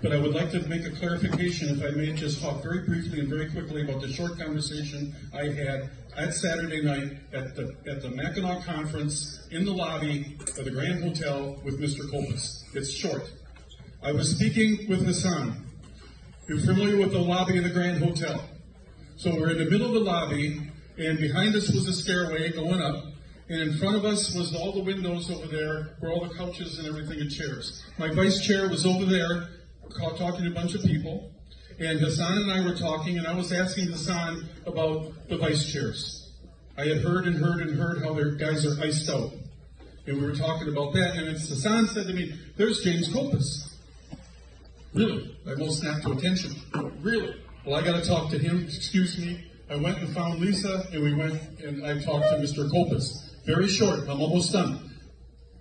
But I would like to make a clarification, if I may just talk very briefly and very quickly about the short conversation I had at Saturday night at the Mackinac conference in the lobby of the Grand Hotel with Mr. Copus. It's short. I was speaking with Hassan. You're familiar with the lobby of the Grand Hotel. So we're in the middle of the lobby, and behind us was a stairway going up, and in front of us was all the windows over there where all the couches and everything and chairs. My vice chair was over there talking to a bunch of people, and Hassan and I were talking, and I was asking Hassan about the vice chairs. I had heard how their guys are iced out, and we were talking about that, and Hassan said to me, "There's James Copus." Really? I almost snapped to attention. Really? Well, I got to talk to him. Excuse me. I went and found Lisa, and we went and I talked to Mr. Copus. Very short. I'm almost done.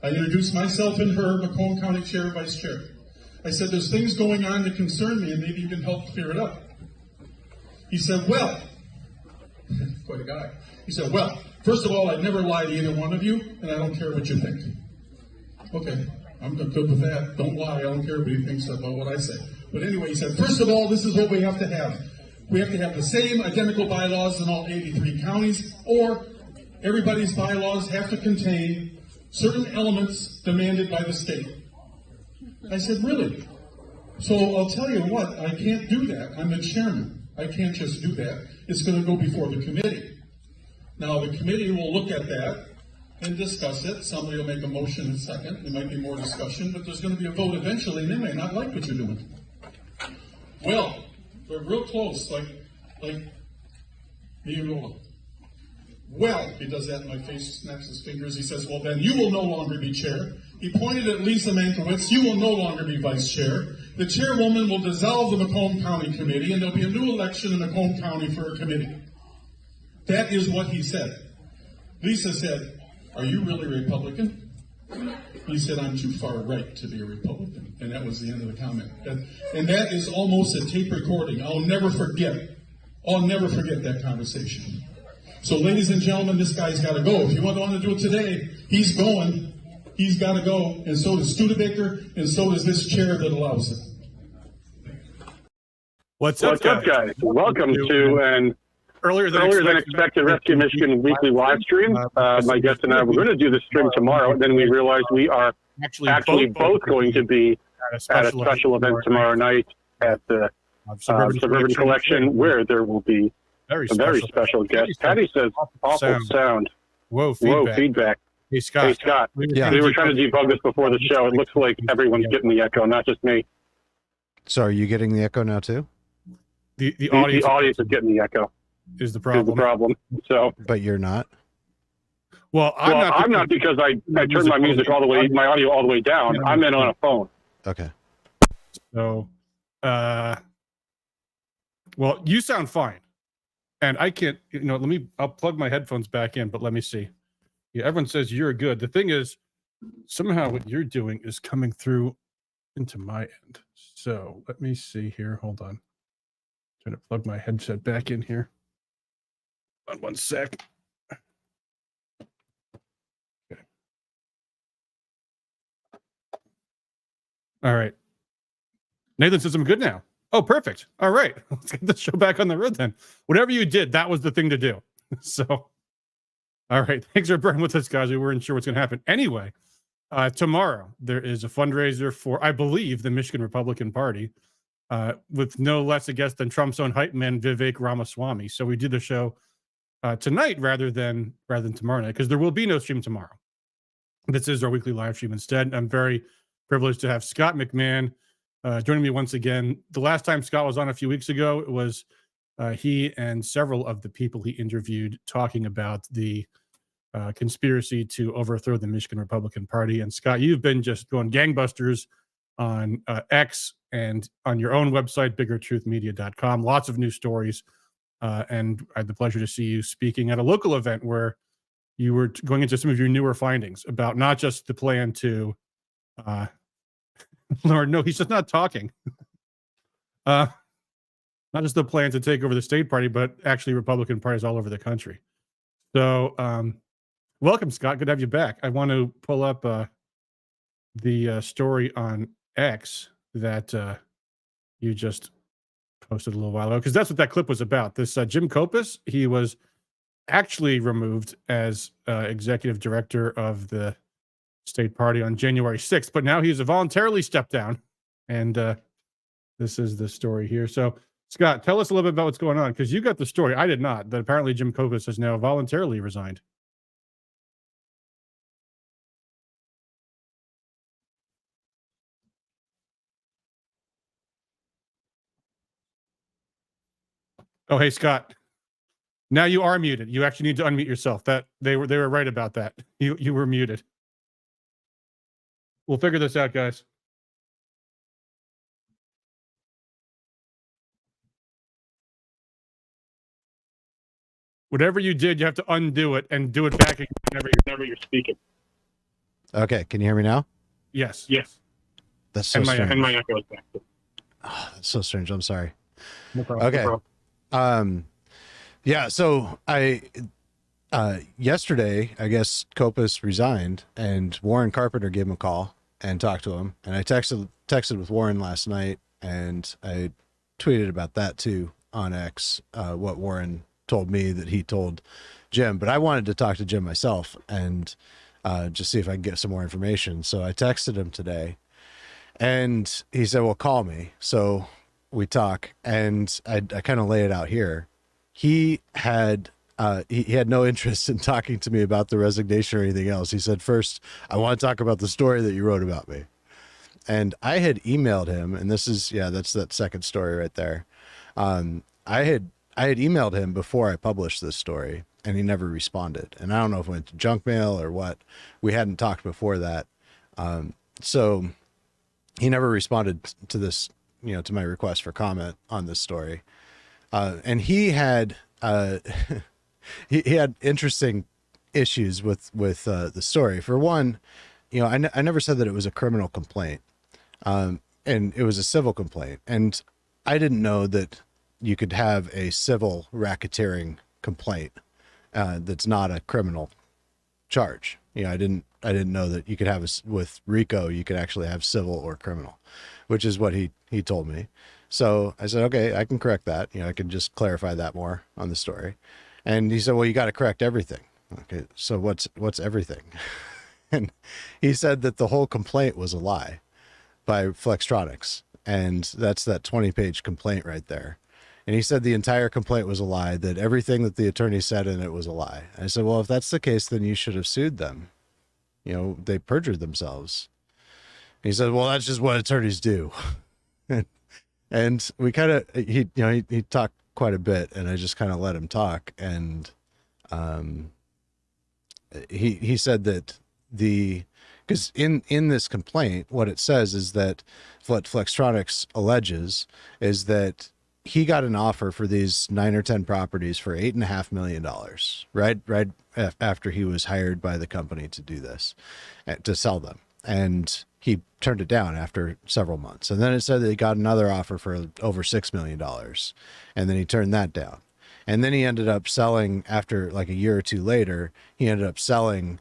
I introduced myself and her, Macomb County Chair, Vice Chair. I said, "There's things going on that concern me, and maybe you can help clear it up." He said, "Well," quite a guy. He said, "Well, first of all, I'd never lie to either one of you, and I don't care what you think." Okay, I'm good with that. Don't lie. I don't care what he thinks about what I say. But anyway, he said, "First of all, this is what we have to have. We have to have the same identical bylaws in all 83 counties, or everybody's bylaws have to contain certain elements demanded by the state." I said, "Really? So I'll tell you what, I can't do that. I'm the chairman. I can't just do that. It's going to go before the committee. Now, the committee will look at that and discuss it. Somebody will make a motion in a second. There might be more discussion, but there's going to be a vote eventually, and they may not like what you're doing." Well, they're real close, like me and Roland. "Well," he does that in my face, snaps his fingers. He says, "Well, then you will no longer be chair." He pointed at Lisa Mankiewicz. "You will no longer be vice chair. The chairwoman will dissolve the Macomb County Committee, and there'll be a new election in Macomb County for a committee." That is what he said. Lisa said, "Are you really Republican?" He said, "I'm too far right to be a Republican." And that was the end of the comment. And that is almost a tape recording. I'll never forget that conversation. So, ladies and gentlemen, this guy's got to go. If you want to do it today, he's going. He's got to go, and so does Studebaker, and so does this chair that allows it. What's up, guys? Welcome to an earlier than expected Rescue Michigan weekly live stream. My guest and I were going to do the stream tomorrow, and then we realized we are actually both going to be at a special event tomorrow night at the Suburban Collection, where there will be a very special guest. Patty says, "Awful sound." Whoa, feedback. Hey, Scott. We were trying to debug this before the show. It looks like everyone's getting the echo, not just me. So are you getting the echo now too? The audience is getting the echo. Is the problem. So, but you're not. Well, I'm not because I turned my music my audio all the way down. I'm in on a phone. Okay. So, well, you sound fine, and I can't. I'll plug my headphones back in, but let me see. Yeah, everyone says you're good. The thing is, somehow what you're doing is coming through into my end. So let me see here. Hold on. Trying to plug my headset back in here. Hold on one sec. Okay. All right. Nathan says I'm good now. Oh, perfect. All right. Let's get the show back on the road then. Whatever you did, that was the thing to do. So, all right. Thanks for bearing with us, guys. We weren't sure what's going to happen. Anyway, Tomorrow, there is a fundraiser for, I believe, the Michigan Republican Party, with no less a guest than Trump's own hype man, Vivek Ramaswamy. So we do the show tonight rather than tomorrow night, because there will be no stream tomorrow. This is our weekly live stream instead. I'm very privileged to have Scott McMahan joining me once again. The last time Scott was on a few weeks ago, it was he and several of the people he interviewed talking about the conspiracy to overthrow the Michigan Republican Party. And Scott, you've been just going gangbusters on X and on your own website, biggertruthmedia.com. Lots of new stories. And I had the pleasure to see you speaking at a local event where you were going into some of your newer findings about not just the plan to, Lord, no, he's just not talking. Not just the plan to take over the state party, but actually Republican parties all over the country. So, welcome, Scott. Good to have you back. I want to pull up the story on X that you just posted a little while ago, because that's what that clip was about. This Jim Copus, he was actually removed as executive director of the state party on January 6th, but now he's voluntarily stepped down. And this is the story here. So, Scott, tell us a little bit about what's going on, because you got the story. I did not, that apparently Jim Copus has now voluntarily resigned. Oh, hey, Scott. Now you are muted. You actually need to unmute yourself. That they were right about that. You were muted. We'll figure this out, guys. Whatever you did, you have to undo it and do it back again whenever you're speaking. Okay, can you hear me now? Yes. That's so strange. And my echo is back. Oh, that's so strange. I'm sorry. No problem. Okay. No problem. Yeah, so I yesterday, I guess Copus resigned, and Warren Carpenter gave him a call and talked to him. And I texted with Warren last night, and I tweeted about that too on X, what Warren told me that he told Jim. But I wanted to talk to Jim myself and just see if I could get some more information. So I texted him today, and he said, well, call me. So we talk, and I kind of lay it out here. He had no interest in talking to me about the resignation or anything else. He said, first, I want to talk about the story that you wrote about me. And I had emailed him, and this is, that's that second story right there. I had emailed him before I published this story, and he never responded. And I don't know if it went to junk mail or what. We hadn't talked before that. So he never responded to this, to my request for comment on this story. And he had he had interesting issues with the story. For one, I never said that it was a criminal complaint, and it was a civil complaint. And I didn't know that you could have a civil racketeering complaint that's not a criminal charge. I didn't know that you could have with RICO, you could actually have civil or criminal, which is what he told me. So I said, okay, I can correct that. I can just clarify that more on the story. And he said, well, you got to correct everything. Okay, so what's everything? And he said that the whole complaint was a lie by Flextronics. And that's that 20-page complaint right there. And he said the entire complaint was a lie, that everything that the attorney said in it was a lie. I said, well, if that's the case, then you should have sued them. They perjured themselves. And he said, well, that's just what attorneys do. And we kind of, he talked quite a bit, and I just kind of let him talk. And he said that because in this complaint, what it says is that what Flextronics alleges is that he got an offer for these 9 or 10 properties for $8.5 million, right after he was hired by the company to do this, to sell them. And he turned it down after several months. And then it said that he got another offer for over $6 million. And then he turned that down. And then he ended up selling, after like a year or two later, he ended up selling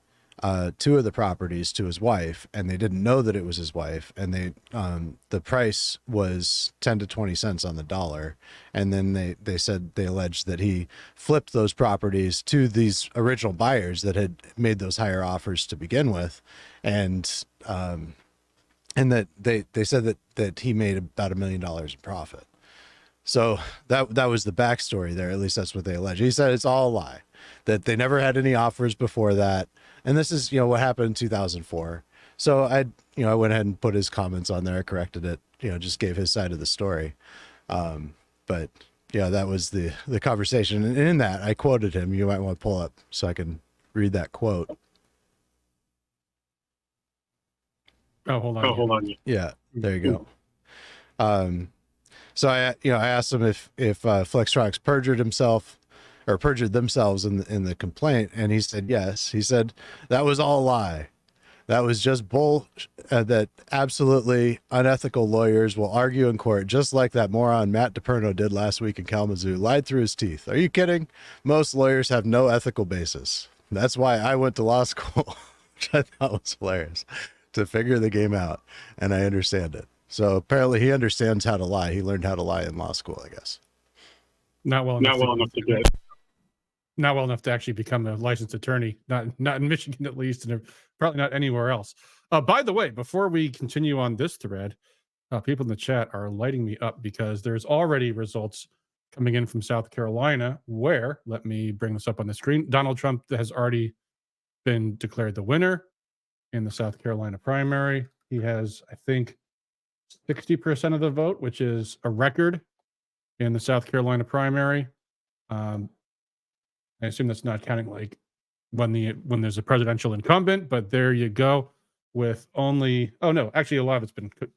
two of the properties to his wife, and they didn't know that it was his wife, and the price was 10 to 20 cents on the dollar, and then they said they alleged that he flipped those properties to these original buyers that had made those higher offers to begin with, and that they said that he made about $1 million in profit. So that was the backstory there. At least that's what they allege. He said it's all a lie, that they never had any offers before that. And this is, what happened in 2004. So I went ahead and put his comments on there, corrected it, just gave his side of the story. But yeah, that was the conversation. And in that I quoted him. You might want to pull up so I can read that quote. Oh, hold on. Yeah, there you go. So I asked him if Flextronics perjured themselves in the complaint, and he said yes. He said that was all a lie. That was just bull. That absolutely unethical lawyers will argue in court, just like that moron Matt DePerno did last week in Kalamazoo. Lied through his teeth. Are you kidding? Most lawyers have no ethical basis. That's why I went to law school, which I thought was hilarious, to figure the game out, and I understand it. So apparently he understands how to lie. He learned how to lie in law school, I guess. Not well enough to actually become a licensed attorney. Not in Michigan, at least, and probably not anywhere else. By the way, before we continue on this thread, people in the chat are lighting me up because there's already results coming in from South Carolina where, let me bring this up on the screen, Donald Trump has already been declared the winner in the South Carolina primary. He has, I think, 60% of the vote, which is a record in the South Carolina primary. I assume that's not counting like when there's a presidential incumbent, but there you go. With only actually a lot of it's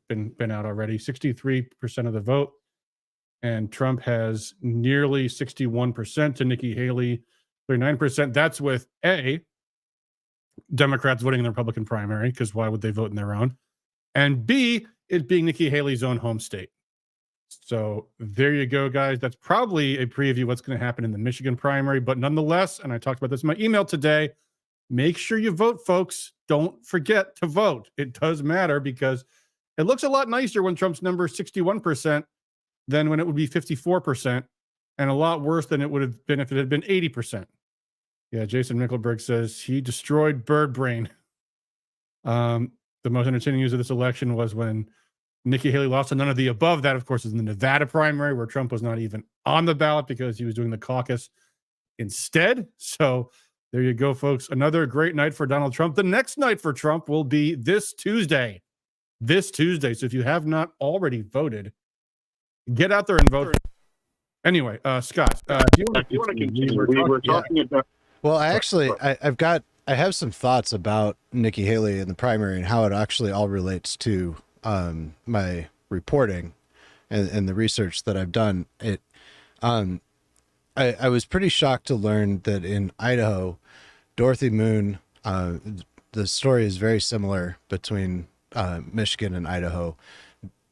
been out already. 63% of the vote, and Trump has nearly 61% to Nikki Haley, 39%. That's with Democrats voting in the Republican primary, because why would they vote in their own? And B, it being Nikki Haley's own home state. So there you go, guys. That's probably a preview of what's going to happen in the Michigan primary. But nonetheless, and I talked about this in my email today, make sure you vote, folks. Don't forget to vote. It does matter because it looks a lot nicer when Trump's number is 61% than when it would be 54%, and a lot worse than it would have been if it had been 80%. Yeah, Jason Mickelberg says he destroyed Bird Brain. The most entertaining news of this election was when Nikki Haley lost to none of the above. That, of course, is in the Nevada primary, where Trump was not even on the ballot because he was doing the caucus instead. So there you go, folks. Another great night for Donald Trump. The next night for Trump will be this Tuesday. So if you have not already voted, get out there and vote. Anyway, Scott, do you want to continue? We were talking about. Well, I have some thoughts about Nikki Haley in the primary and how it actually all relates to my reporting and the research that I've done. I was pretty shocked to learn that in Idaho, Dorothy Moon, the story is very similar between Michigan and Idaho.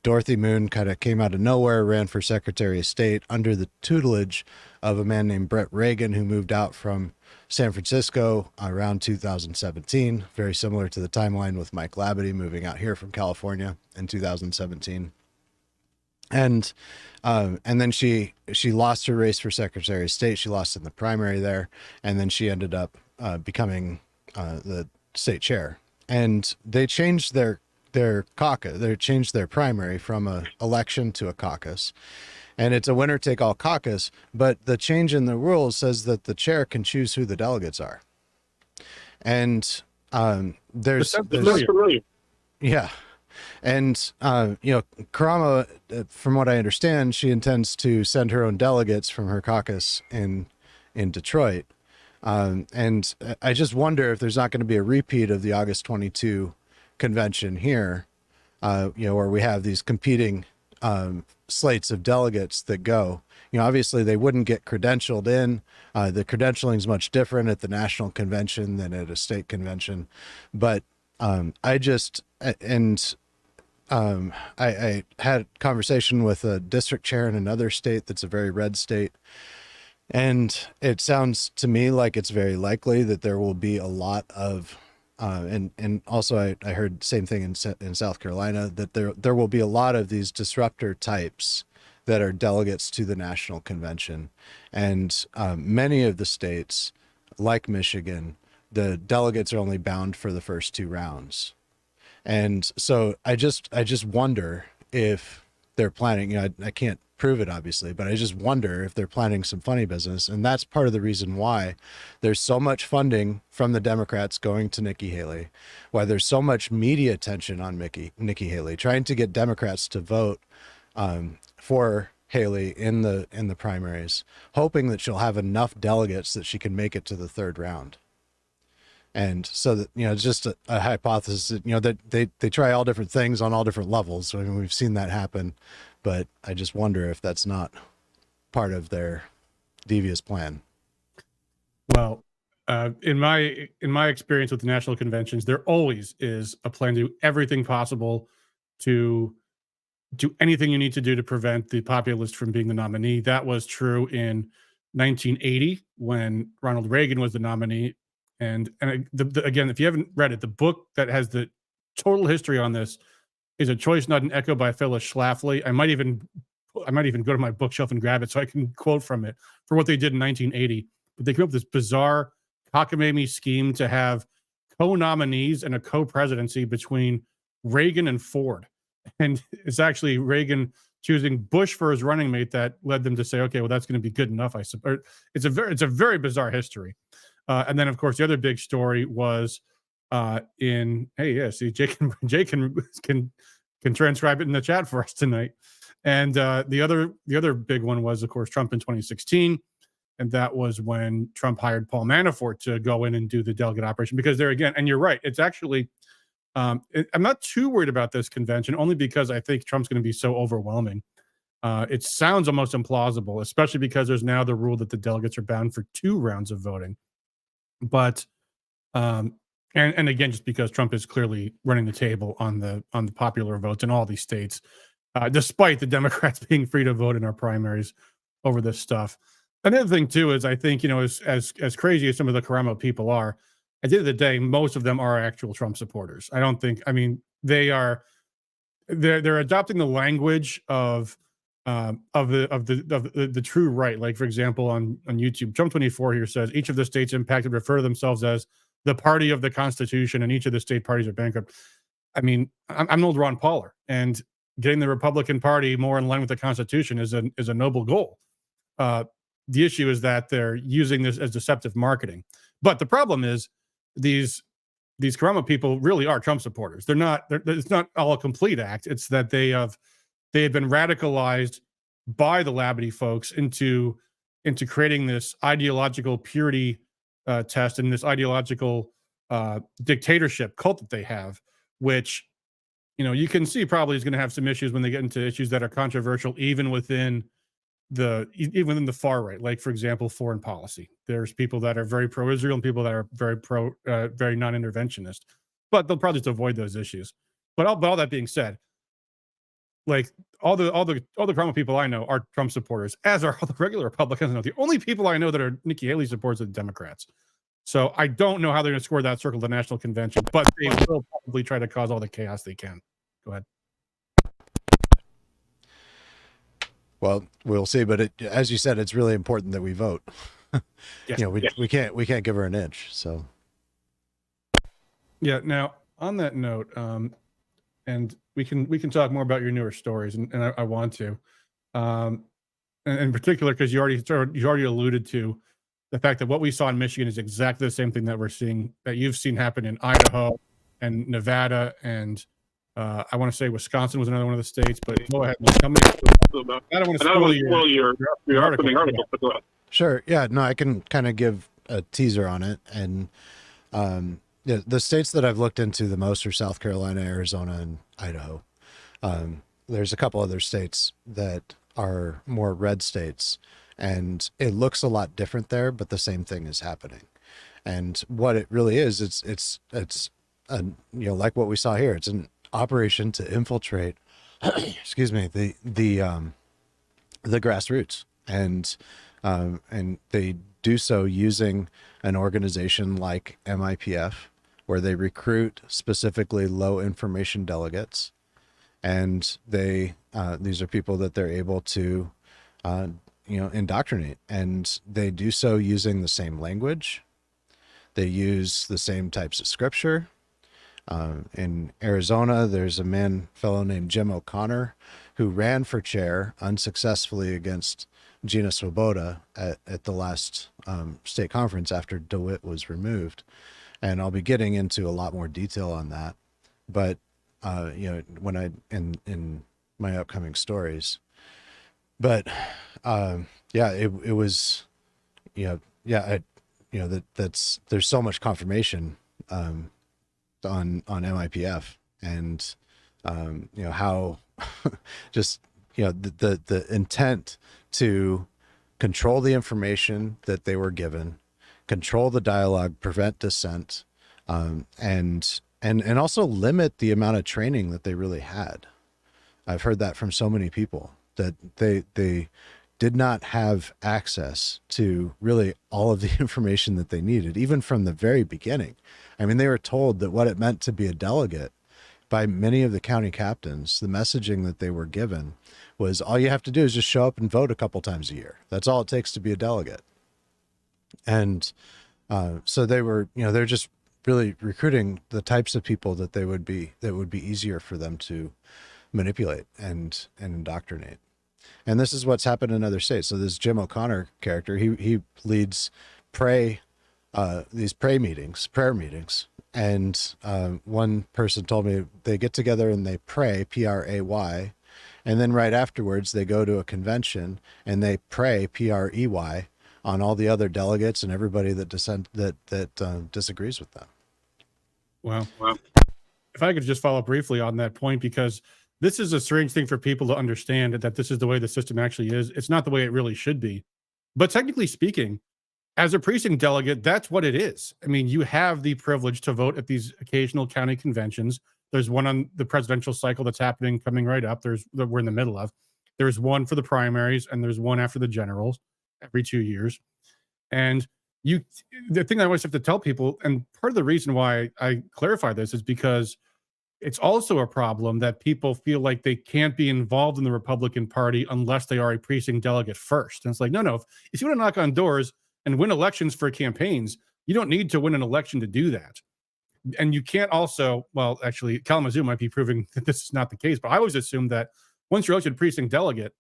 Dorothy Moon kind of came out of nowhere, ran for Secretary of State under the tutelage of a man named Brett Reagan, who moved out from San Francisco around 2017, very similar to the timeline with Mike Labadie moving out here from California in 2017. And then she lost her race for Secretary of State. She lost in the primary there, and then she ended up becoming the state chair. And they changed their caucus. They changed their primary from a election to a caucus. And it's a winner-take-all caucus, but the change in the rules says that the chair can choose who the delegates are. And there's yeah. And, Karamo, from what I understand, she intends to send her own delegates from her caucus in Detroit. And I just wonder if there's not going to be a repeat of the August 22 convention here, where we have these competing slates of delegates that go. Obviously they wouldn't get credentialed in. The credentialing is much different at the national convention than at a state convention. But I had a conversation with a district chair in another state that's a very red state. And it sounds to me like it's very likely that there will be a lot of and also I heard the same thing in South Carolina, that there will be a lot of these disruptor types that are delegates to the national convention, and many of the states, like Michigan, the delegates are only bound for the first 2 rounds. And so I just wonder if they're planning, you know, I can't prove it obviously, but I just wonder if they're planning some funny business. And that's part of the reason why there's so much funding from the Democrats going to Nikki Haley, why there's so much media attention on Nikki Haley, trying to get Democrats to vote for Haley in the primaries, hoping that she'll have enough delegates that she can make it to the 3rd round. And so that, you know, it's just a hypothesis that, you know, that they try all different things on all different levels. So, I mean, we've seen that happen, but I just wonder if that's not part of their devious plan. Well, in my experience with the national conventions, there always is a plan to do everything possible to do anything you need to do to prevent the populist from being the nominee. That was true in 1980 when Ronald Reagan was the nominee. And again, if you haven't read it, the book that has the total history on this is A Choice Not an Echo by Phyllis Schlafly. I might even go to my bookshelf and grab it so I can quote from it for what they did in 1980. But they came up with this bizarre cockamamie scheme to have co-nominees and a co-presidency between Reagan and Ford. And it's actually Reagan choosing Bush for his running mate that led them to say, okay, well, that's going to be good enough, I suppose. It's a very bizarre history. And then, of course, the other big story was Jake can transcribe it in the chat for us tonight. And the other big one was, of course, Trump in 2016. And that was when Trump hired Paul Manafort to go in and do the delegate operation. Because there again, and you're right, it's actually, I'm not too worried about this convention, only because I think Trump's going to be so overwhelming. It sounds almost implausible, especially because there's now the rule that the delegates are bound for 2 rounds of voting. But and again, just because Trump is clearly running the table on the popular votes in all these states, despite the Democrats being free to vote in our primaries over this stuff. Another thing too is I think, you know, as crazy as some of the Karamo people are, at the end of the day, most of them are actual Trump supporters. They're adopting the language of the true right. Like, for example, on YouTube, Trump 24 here says each of the states impacted refer to themselves as the party of the Constitution, and each of the state parties are bankrupt. I mean, I'm an old Ron Pauler, and getting the Republican Party more in line with the Constitution is a noble goal. The issue is that they're using this as deceptive marketing. But the problem is these Karamo people really are Trump supporters. It's not all a complete act. It's that they have been radicalized by the Labadie folks into creating this ideological purity test and this ideological dictatorship cult that they have, which, you know, you can see probably is going to have some issues when they get into issues that are controversial, even within the far right. Like, for example, foreign policy. There's people that are very pro-Israel and people that are very non-interventionist, but they'll probably just avoid those issues. But all that being said, like all the Karamo people I know are Trump supporters, as are all the regular Republicans. The only people I know that are Nikki Haley supporters are the Democrats. So I don't know how they're going to score that circle of the national convention, but they will probably try to cause all the chaos they can. Go ahead. Well, we'll see. But as you said, it's really important that we vote. Yes. You know, we can't give her an inch. So. Yeah. Now, on that note, and we can talk more about your newer stories, and I want to, and in particular because you already alluded to the fact that what we saw in Michigan is exactly the same thing that you've seen happen in Idaho and Nevada, and I want to say Wisconsin was another one of the states. But go ahead. I don't want to spoil your article. But go ahead. Sure. Yeah. No, I can kind of give a teaser on it, and yeah, the states that I've looked into the most are South Carolina, Arizona, and Idaho. There's a couple other states that are more red states, and it looks a lot different there, but the same thing is happening. And what it really is, it's you know, like what we saw here. It's an operation to infiltrate, excuse me, the grassroots, and they do so using an organization like MIPF, where they recruit specifically low information delegates, and they these are people that they're able to indoctrinate, and they do so using the same language. They use the same types of scripture. In Arizona, there's a fellow named Jim O'Connor who ran for chair unsuccessfully against Gina Swoboda at the last state conference after DeWitt was removed. And I'll be getting into a lot more detail on that. But, when in my upcoming stories. But, it was, there's so much confirmation on MIPF, and how just the intent to control the information that they were given, control the dialogue, prevent dissent, and also limit the amount of training that they really had. I've heard that from so many people, that they did not have access to really all of the information that they needed, even from the very beginning. I mean, they were told that what it meant to be a delegate by many of the county captains. The messaging that they were given was, all you have to do is just show up and vote a couple times a year. That's all it takes to be a delegate. And so they were, they're just really recruiting the types of people that would be easier for them to manipulate and indoctrinate. And this is what's happened in other states. So this Jim O'Connor character, he leads these prayer meetings. And one person told me they get together and they pray, P-R-A-Y, and then right afterwards they go to a convention and they pray, P-R-E-Y, on all the other delegates and everybody that disagrees with them. Wow. If I could just follow up briefly on that point, because this is a strange thing for people to understand, that this is the way the system actually is. It's not the way it really should be. But technically speaking, as a precinct delegate, that's what it is. I mean, you have the privilege to vote at these occasional county conventions. There's one on the presidential cycle that's coming right up. We're in the middle of. There's one for the primaries, and there's one after the generals every 2 years. And the thing I always have to tell people, and part of the reason why I clarify this, is because it's also a problem that people feel like they can't be involved in the Republican Party unless they are a precinct delegate first. And it's like, no, if you want to knock on doors and win elections for campaigns, you don't need to win an election to do that. And you can't also, well, actually, Kalamazoo might be proving that this is not the case, but I always assume that once you're elected precinct delegate,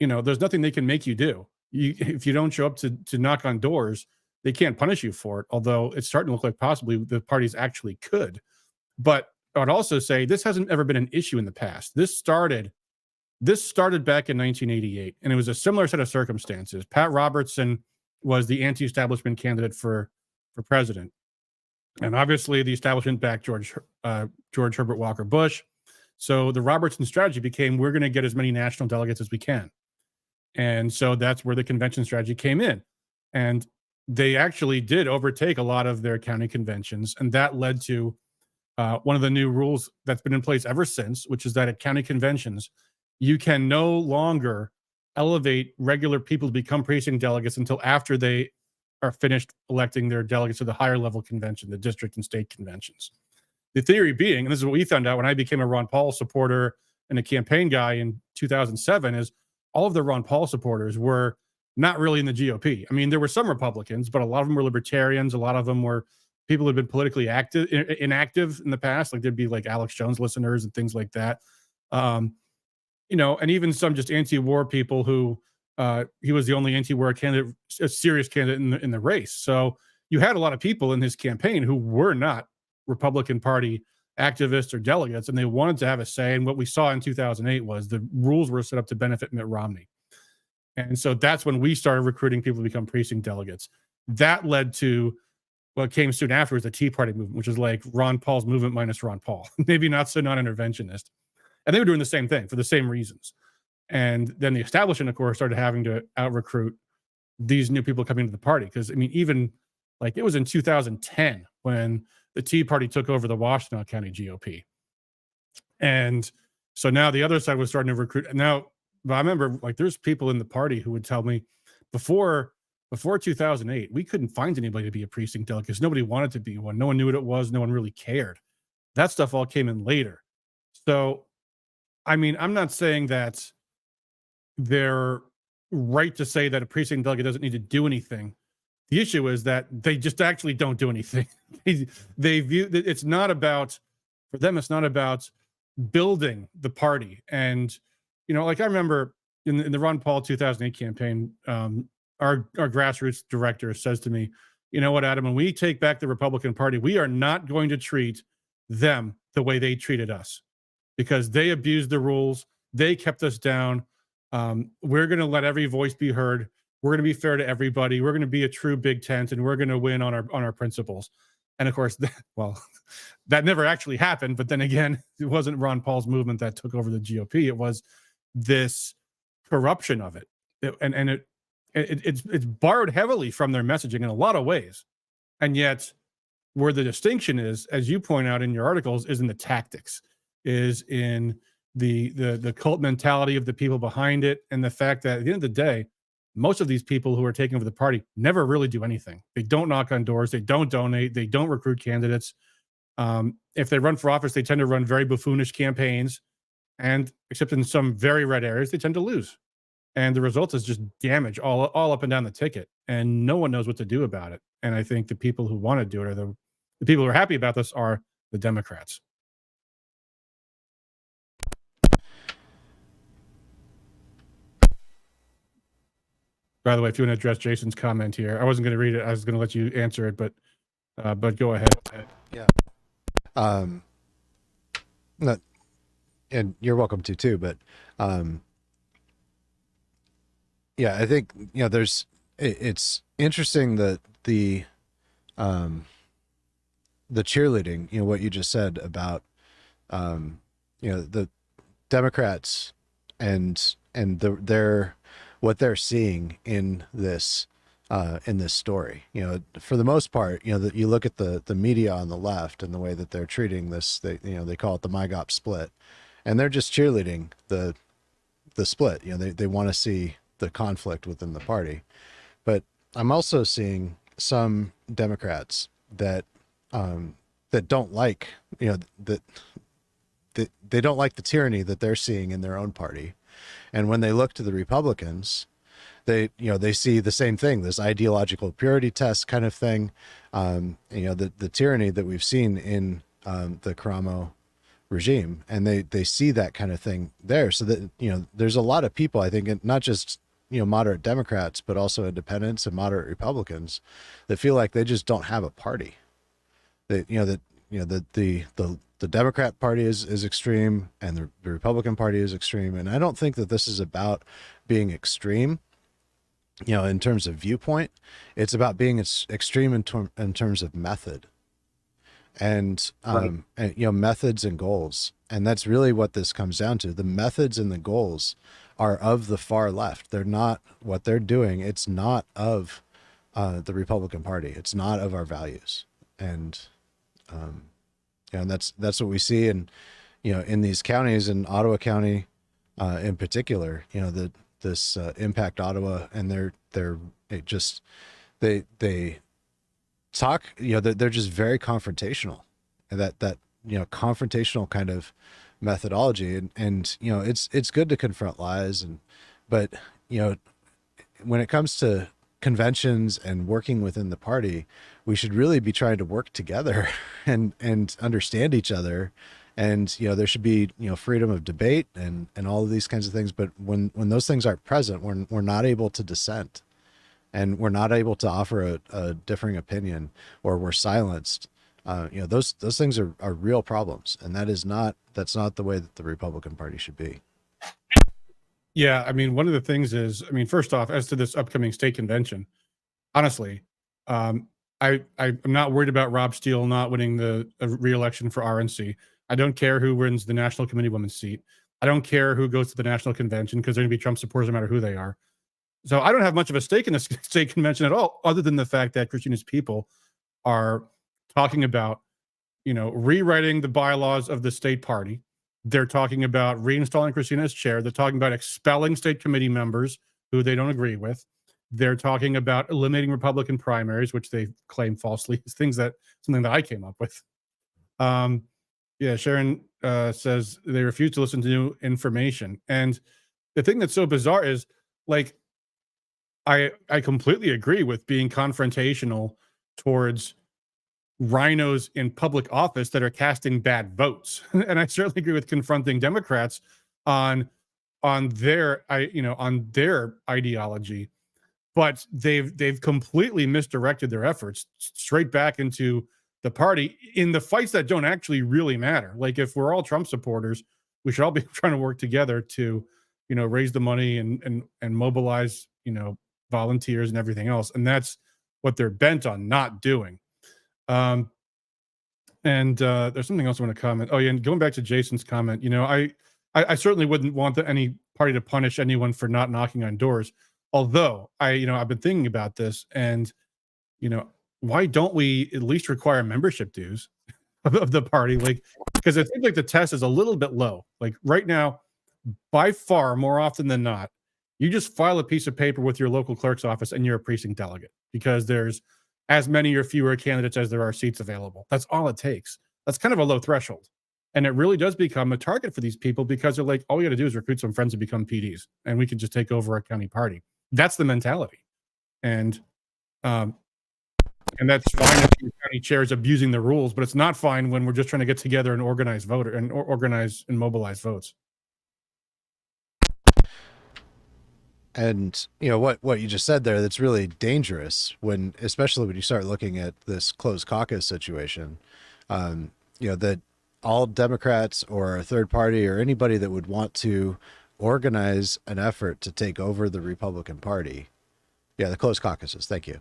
there's nothing they can make you do. If you don't show up to knock on doors, they can't punish you for it, although it's starting to look like possibly the parties actually could. But I would also say this hasn't ever been an issue in the past. This started back in 1988, and it was a similar set of circumstances. Pat Robertson was the anti-establishment candidate for president. And obviously the establishment backed George Herbert Walker Bush. So the Robertson strategy became, we're going to get as many national delegates as we can. And so that's where the convention strategy came in. And they actually did overtake a lot of their county conventions. And that led to one of the new rules that's been in place ever since, which is that at county conventions, you can no longer elevate regular people to become precinct delegates until after they are finished electing their delegates to the higher level convention, the district and state conventions. The theory being, and this is what we found out when I became a Ron Paul supporter and a campaign guy in 2007, is all of the Ron Paul supporters were not really in the GOP. I mean, there were some Republicans, but a lot of them were libertarians. A lot of them were people who had been politically inactive in the past. Like there'd be like Alex Jones listeners and things like that. And even some just anti-war people who he was the only anti-war candidate, a serious candidate in the race. So you had a lot of people in his campaign who were not Republican Party activists or delegates, and they wanted to have a say. And what we saw in 2008 was the rules were set up to benefit Mitt Romney. And so that's when we started recruiting people to become precinct delegates. That led to what came soon afterwards, the Tea Party movement, which is like Ron Paul's movement minus Ron Paul, maybe not so non-interventionist. And they were doing the same thing for the same reasons. And then the establishment, of course, started having to out-recruit these new people coming to the party. Because, I mean, even like it was in 2010 when the Tea Party took over the Washtenaw County GOP. And so now the other side was starting to recruit. Now, but I remember like there's people in the party who would tell me before before 2008, we couldn't find anybody to be a precinct delegate because nobody wanted to be one. No one knew what it was. No one really cared. That stuff all came in later. So, I mean, I'm not saying that they're right to say that a precinct delegate doesn't need to do anything. The issue is that they just actually don't do anything. They view that it's not about, for them, it's not about building the party. And, you know, like I remember in the Ron Paul 2008 campaign, our grassroots director says to me, you know what, Adam, when we take back the Republican Party, we are not going to treat them the way they treated us because they abused the rules. They kept us down. We're going to let every voice be heard. We're going to be fair to everybody. We're going to be a true big tent, and we're going to win on our principles. And of course, that never actually happened. But then again, it wasn't Ron Paul's movement that took over the GOP. It was this corruption of it, it's borrowed heavily from their messaging in a lot of ways. And yet, where the distinction is, as you point out in your articles, is in the tactics, is in the cult mentality of the people behind it, and the fact that at the end of the day, most of these people who are taking over the party never really do anything. They don't knock on doors. They don't donate. They don't recruit candidates. If they run for office, they tend to run very buffoonish campaigns. And except in some very red areas, they tend to lose. And the result is just damage all up and down the ticket. And no one knows what to do about it. And I think the people who want to do it, or the people who are happy about this, are the Democrats. By the way, if you want to address Jason's comment here, I wasn't going to read it. I was going to let you answer it, but go ahead. Yeah. Not, and you're welcome to too, but yeah, I think, you know, it's interesting that the cheerleading, you know, what you just said about, you know, the Democrats and their what they're seeing in this story. You know, for the most part, you know, that you look at the media on the left and the way that they're treating this, they call it the Maag split, and they're just cheerleading the split. You know, they want to see the conflict within the party. But I'm also seeing some Democrats that don't like, you know, that they don't like the tyranny that they're seeing in their own party. And when they look to the Republicans, they see the same thing, this ideological purity test kind of thing. You know, the tyranny that we've seen in the Karamo regime, and they see that kind of thing there. So that, you know, there's a lot of people, I think, not just, you know, moderate Democrats, but also independents and moderate Republicans, that feel like they just don't have a party. That, you know, the Democrat Party is extreme, and the Republican Party is extreme. And I don't think that this is about being extreme, you know, in terms of viewpoint. It's about being extreme in terms of method, and, and, you know, methods and goals. And that's really what this comes down to. The methods and the goals are of the far left. They're not what they're doing. It's not of the Republican Party. It's not of our values. And, and that's what we see in, you know, in these counties, in Ottawa County, in particular, you know, this Impact Ottawa, and they talk, you know, they're just very confrontational, and that, you know, confrontational kind of methodology. And, you know, it's good to confront lies, but, you know, when it comes to conventions and working within the party, we should really be trying to work together and understand each other. And, you know, there should be, you know, freedom of debate and all of these kinds of things. But when those things aren't present, we're not able to dissent, and we're not able to offer a differing opinion, or we're silenced. You know, those things are real problems. And that's not the way that the Republican Party should be. Yeah, I mean, one of the things is, I mean, first off, as to this upcoming state convention, honestly, I'm not worried about Rob Steele not winning the re-election for RNC. I don't care who wins the National Committee women's seat. I don't care who goes to the national convention, because they're going to be Trump supporters no matter who they are. So I don't have much of a stake in this state convention at all, other than the fact that Kristina's people are talking about, you know, rewriting the bylaws of the state party. They're talking about reinstalling Kristina as chair. They're talking about expelling state committee members who they don't agree with. They're talking about eliminating Republican primaries, which they claim falsely is something that I came up with. Yeah, Sharon says they refuse to listen to new information. And the thing that's so bizarre is, like, I completely agree with being confrontational towards rhinos in public office that are casting bad votes. And I certainly agree with confronting Democrats on their ideology. But they've completely misdirected their efforts straight back into the party in the fights that don't actually really matter. Like, if we're all Trump supporters, we should all be trying to work together to, raise the money and mobilize, volunteers and everything else. And that's what they're bent on not doing. And there's something else I want to comment. Oh yeah, and going back to Jason's comment, I certainly wouldn't want any party to punish anyone for not knocking on doors. Although I've been thinking about this, and why don't we at least require membership dues of the party? Like, because I think, like, the test is a little bit low. Like, right now, by far more often than not, you just file a piece of paper with your local clerk's office and you're a precinct delegate, because there's as many or fewer candidates as there are seats available. That's all it takes. That's kind of a low threshold. And it really does become a target for these people, because they're like, all we got to do is recruit some friends to become PDs and we can just take over a county party. That's the mentality. And that's fine if your county chair is abusing the rules, but it's not fine when we're just trying to get together and organize organize and mobilize votes. And what you just said there, that's really dangerous, especially when you start looking at this closed caucus situation. That all Democrats or a third party or anybody that would want to organize an effort to take over the Republican Party, the closed caucuses, thank you,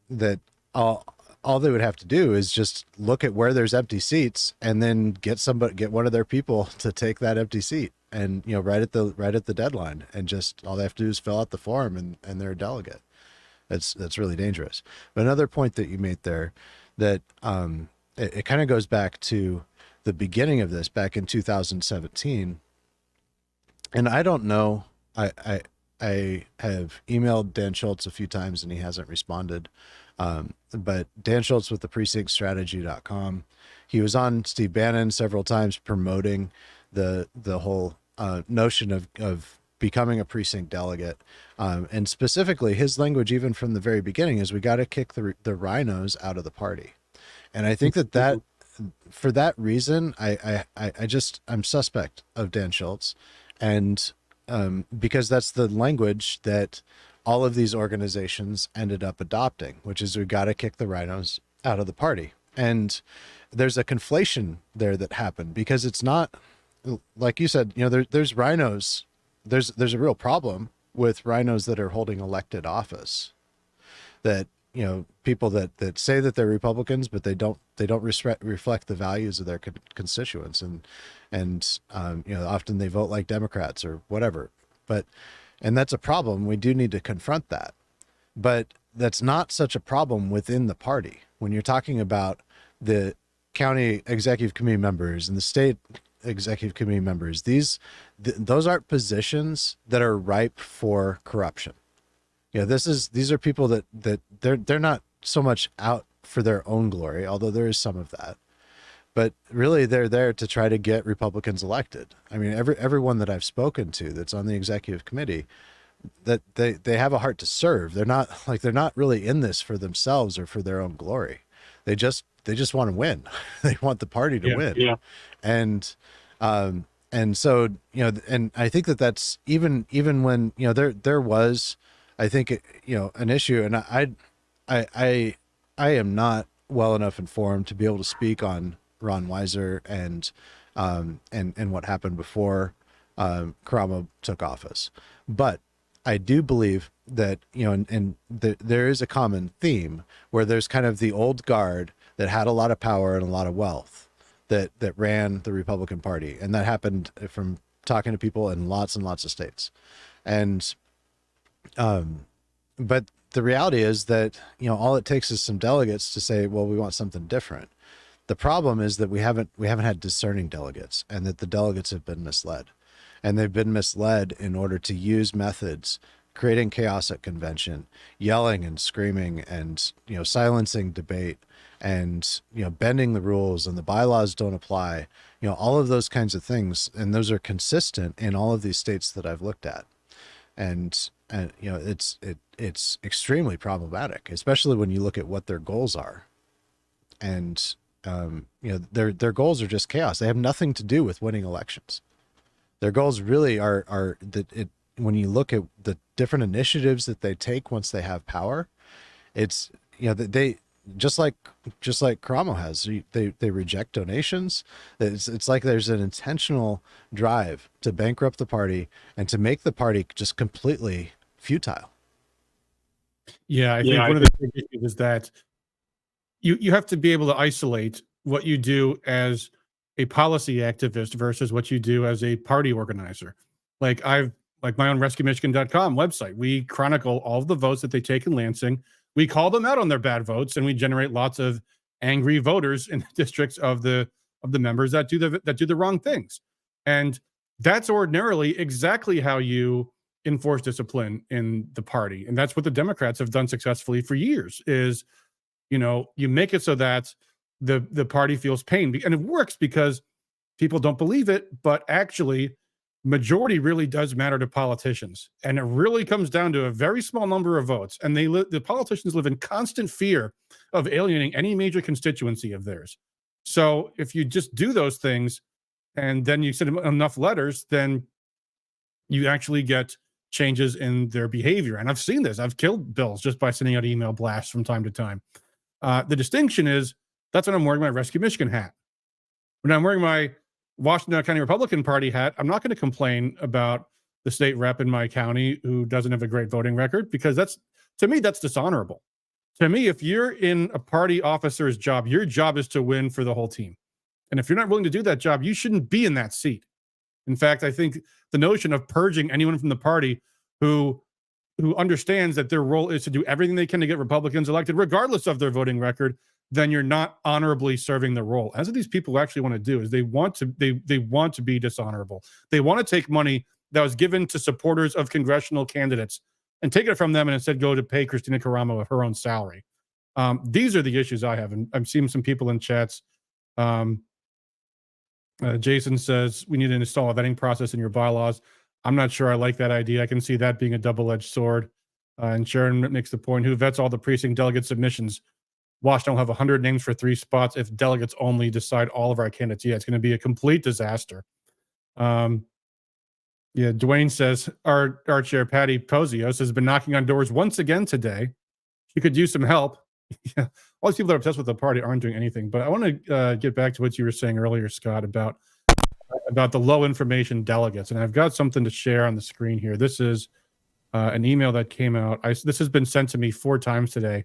that all they would have to do is just look at where there's empty seats and then get one of their people to take that empty seat, and right at the deadline, and just all they have to do is fill out the form and they're a delegate. That's really dangerous. But another point that you made there, that it kind of goes back to the beginning of this, back in 2017. And I don't know, I have emailed Dan Schultz a few times and he hasn't responded. But Dan Schultz with the precinctstrategy.com, he was on Steve Bannon several times promoting the whole notion of becoming a precinct delegate. And specifically his language, even from the very beginning, is we got to kick the rhinos out of the party. And I think that for that reason, I'm suspect of Dan Schultz. And because that's the language that all of these organizations ended up adopting, which is we got to kick the rhinos out of the party. And there's a conflation there that happened, because it's not, like you said, there's rhinos. There's a real problem with rhinos that are holding elected office, that, people that say that they're Republicans, but they don't reflect the values of their constituents. And often they vote like Democrats or whatever, and that's a problem. We do need to confront that, but that's not such a problem within the party. When you're talking about the county executive committee members and the state executive committee members, those aren't positions that are ripe for corruption. These are people that they're not so much out for their own glory, although there is some of that, but really they're there to try to get Republicans elected. I mean, everyone that I've spoken to that's on the executive committee, that they have a heart to serve. They're not really in this for themselves or for their own glory. They just want to win. They want the party to win. Yeah. And so, and I think that's even when, there was, I think, an issue, and I am not well enough informed to be able to speak on Ron Weiser and what happened before Karamo took office. But I do believe that, there is a common theme where there's kind of the old guard that had a lot of power and a lot of wealth that ran the Republican Party. And that happened from talking to people in lots and lots of states. And, but the reality is that, all it takes is some delegates to say, well, we want something different. The problem is that we haven't had discerning delegates, and that the delegates have been misled, and they've been misled in order to use methods creating chaos at convention, yelling and screaming and, silencing debate and, bending the rules and the bylaws don't apply, all of those kinds of things. And those are consistent in all of these states that I've looked at. And it's extremely problematic, especially when you look at what their goals are. And, their goals are just chaos. They have nothing to do with winning elections. Their goals really are that when you look at the different initiatives that they take once they have power, it's, they just like Karamo has, they reject donations. It's like there's an intentional drive to bankrupt the party and to make the party just completely futile. Yeah, I think one of the big issues is that you have to be able to isolate what you do as a policy activist versus what you do as a party organizer. Like my own RescueMichigan.com website, we chronicle all of the votes that they take in Lansing. We call them out on their bad votes, and we generate lots of angry voters in the districts of the members that do the wrong things. And that's ordinarily exactly how you enforce discipline in the party. And that's what the Democrats have done successfully for years is, you make it so that the party feels pain. And it works because people don't believe it, but actually majority really does matter to politicians. And it really comes down to a very small number of votes. And the politicians live in constant fear of alienating any major constituency of theirs. So if you just do those things and then you send them enough letters, then you actually get changes in their behavior. And I've seen this. I've killed bills just by sending out email blasts from time to time. The distinction is that's when I'm wearing my Rescue Michigan hat. When I'm wearing my Washington County Republican Party hat, I'm not going to complain about the state rep in my county who doesn't have a great voting record, because to me, that's dishonorable. To me, if you're in a party officer's job, your job is to win for the whole team. And if you're not willing to do that job, you shouldn't be in that seat. In fact, I think the notion of purging anyone from the party who understands that their role is to do everything they can to get Republicans elected, regardless of their voting record, then you're not honorably serving the role. As what these people actually want to do is they want to be dishonorable. They want to take money that was given to supporters of congressional candidates and take it from them and instead go to pay Kristina Karamo of her own salary. These are the issues I have. And I'm seeing some people in chats. Jason says, we need to install a vetting process in your bylaws. I'm not sure I like that idea. I can see that being a double-edged sword. And Sharon makes the point, who vets all the precinct delegate submissions? Washington will have 100 names for 3 spots if delegates only decide all of our candidates. Yeah, it's going to be a complete disaster. Dwayne says, our chair, Patty Pozios, has been knocking on doors once again today. She could use some help. Yeah, all these people that are obsessed with the party aren't doing anything. But I want to get back to what you were saying earlier, Scott, about the low information delegates. And I've got something to share on the screen here. This is an email that came out. This has been sent to me 4 times today.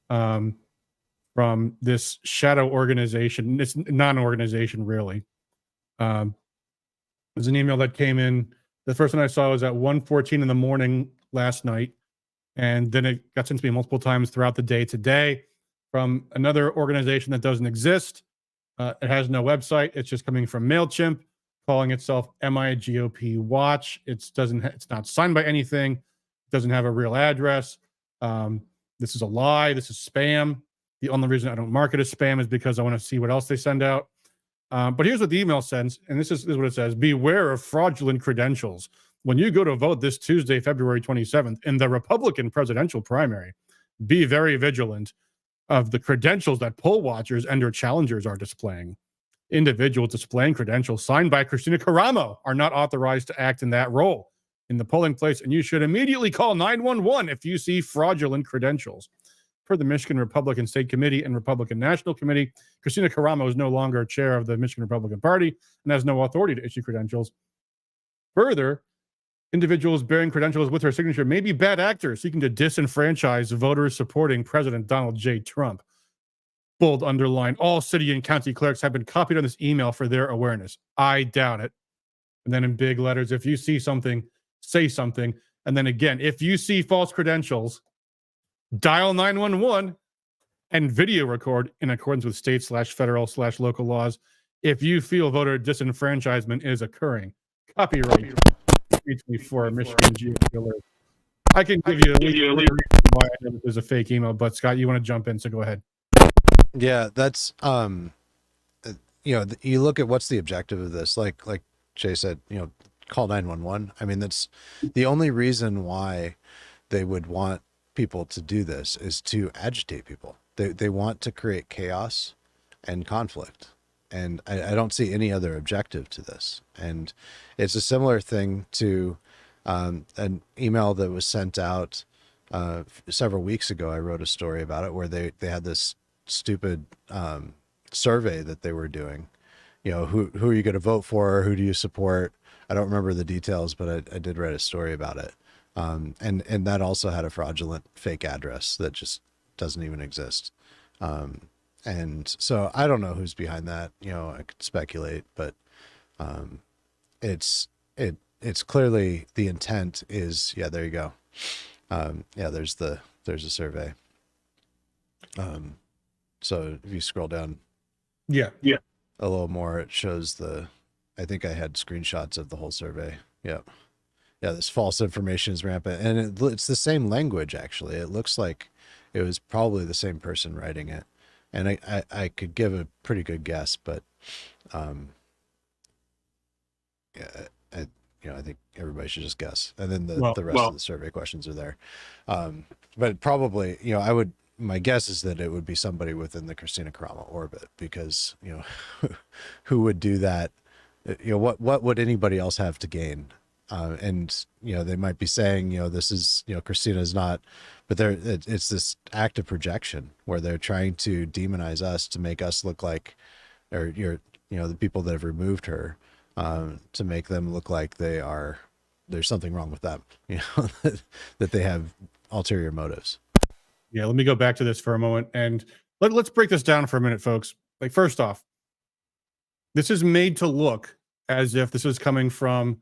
From this shadow organization. It's not an organization, really. There's an email that came in. The first one I saw was at 1:14 in the morning last night. And then it got sent to me multiple times throughout the day today from another organization that doesn't exist. It has no website. It's just coming from MailChimp, calling itself MIGOP Watch. It's not signed by anything. It doesn't have a real address. This is a lie. This is spam. The only reason I don't mark it as spam is because I want to see what else they send out. But here's what the email sends, and this is what it says. Beware of fraudulent credentials. When you go to vote this Tuesday, February 27th, in the Republican presidential primary, be very vigilant of the credentials that poll watchers and their challengers are displaying. Individuals displaying credentials signed by Kristina Karamo are not authorized to act in that role in the polling place, and you should immediately call 911 if you see fraudulent credentials. Per the Michigan Republican State Committee and Republican National Committee, Kristina Karamo is no longer chair of the Michigan Republican Party and has no authority to issue credentials. Further, individuals bearing credentials with her signature may be bad actors seeking to disenfranchise voters supporting President Donald J. Trump. Bold underline, all city and county clerks have been copied on this email for their awareness. I doubt it. And then in big letters, if you see something, say something. And then again, if you see false credentials, dial 911 and video record in accordance with state/federal/local laws if you feel voter disenfranchisement is occurring. Copyright 324 Michigan GOP Alert. I can give you a reason why I know this is a fake email, but Scott, you want to jump in, so go ahead. Yeah, that's you look at what's the objective of this. Like Jay said, call 911. I mean, that's the only reason why they would want people to do this is to agitate people. They want to create chaos and conflict. And I don't see any other objective to this. And it's a similar thing to an email that was sent out several weeks ago. I wrote a story about it where they had this stupid survey that they were doing. Who are you going to vote for? Who do you support? I don't remember the details, but I did write a story about it. And that also had a fraudulent fake address that just doesn't even exist. And so I don't know who's behind that. I could speculate, but it's clearly the intent is, yeah, there you go. There's a survey. So if you scroll down Yeah. a little more, it shows I think I had screenshots of the whole survey. Yeah. This false information is rampant, and it's the same language. Actually, it looks like it was probably the same person writing it. And I could give a pretty good guess, but I think everybody should just guess. And then the rest of the survey questions are there. But probably, my guess is that it would be somebody within the Kristina Karamo orbit, because, who would do that? What would anybody else have to gain? And they might be saying, this is, Kristina's not, but it's this act of projection where they're trying to demonize us to make us look like, or the people that have removed her, to make them look like there's something wrong with them, that they have ulterior motives. Yeah, let me go back to this for a moment, and let's break this down for a minute, folks. Like, first off, this is made to look as if this is coming from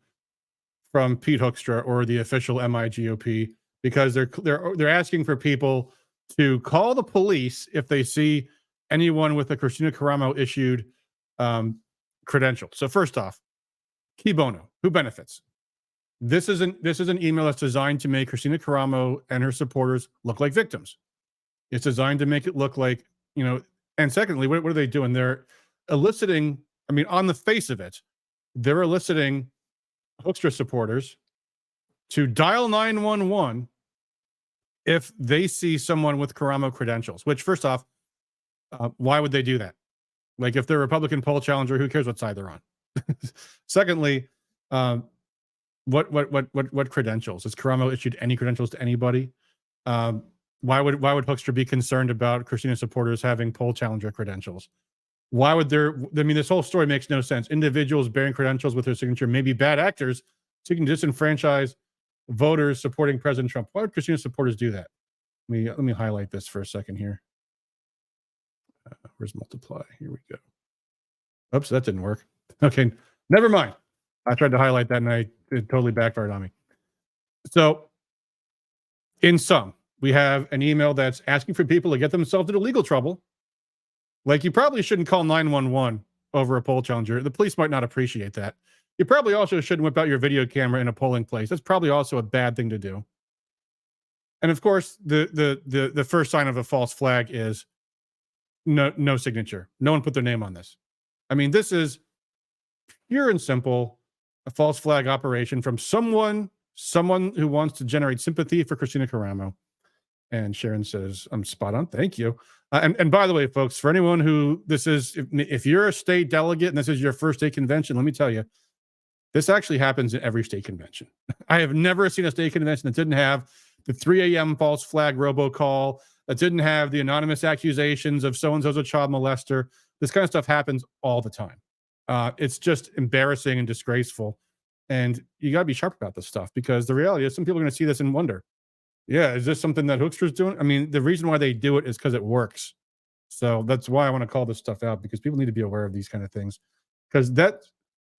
Pete Hoekstra or the official MIGOP, because they're asking for people to call the police if they see anyone with a Kristina Karamo issued credential. So first off, key bono, who benefits? This is an email that's designed to make Kristina Karamo and her supporters look like victims. It's designed to make it look like, and secondly, what are they doing? They're eliciting, on the face of it, they're eliciting Hoekstra supporters to dial 911 if they see someone with Karamo credentials, which, first off, why would they do that? Like, if they're a Republican poll challenger, who cares what side they're on? Secondly, what credentials? Has Karamo issued any credentials to anybody? Why would Hoekstra be concerned about Kristina supporters having poll challenger credentials? Why would this whole story makes no sense. Individuals bearing credentials with their signature may be bad actors seeking to disenfranchise voters supporting President Trump. Why would Kristina supporters do that? Let me highlight this for a second here. Where's multiply? Here we go. Oops, that didn't work. Okay, never mind. I tried to highlight that and it totally backfired on me. So, in sum, we have an email that's asking for people to get themselves into legal trouble. Like, you probably shouldn't call 911 over a poll challenger. The police might not appreciate that. You probably also shouldn't whip out your video camera in a polling place. That's probably also a bad thing to do. And of course, the first sign of a false flag is no signature. No one put their name on this. This is pure and simple a false flag operation from someone who wants to generate sympathy for Kristina Karamo. And Sharon says, I'm spot on. Thank you. And by the way, folks, for anyone who if you're a state delegate and this is your first state convention, let me tell you, this actually happens in every state convention. I have never seen a state convention that didn't have the 3 a.m. false flag robocall, that didn't have the anonymous accusations of so-and-so's a child molester. This kind of stuff happens all the time. It's just embarrassing and disgraceful. And you got to be sharp about this stuff, because the reality is some people are going to see this and wonder, yeah, is this something that Hoekstra's doing? The reason why they do it is because it works. So that's why I want to call this stuff out, because people need to be aware of these kind of things, because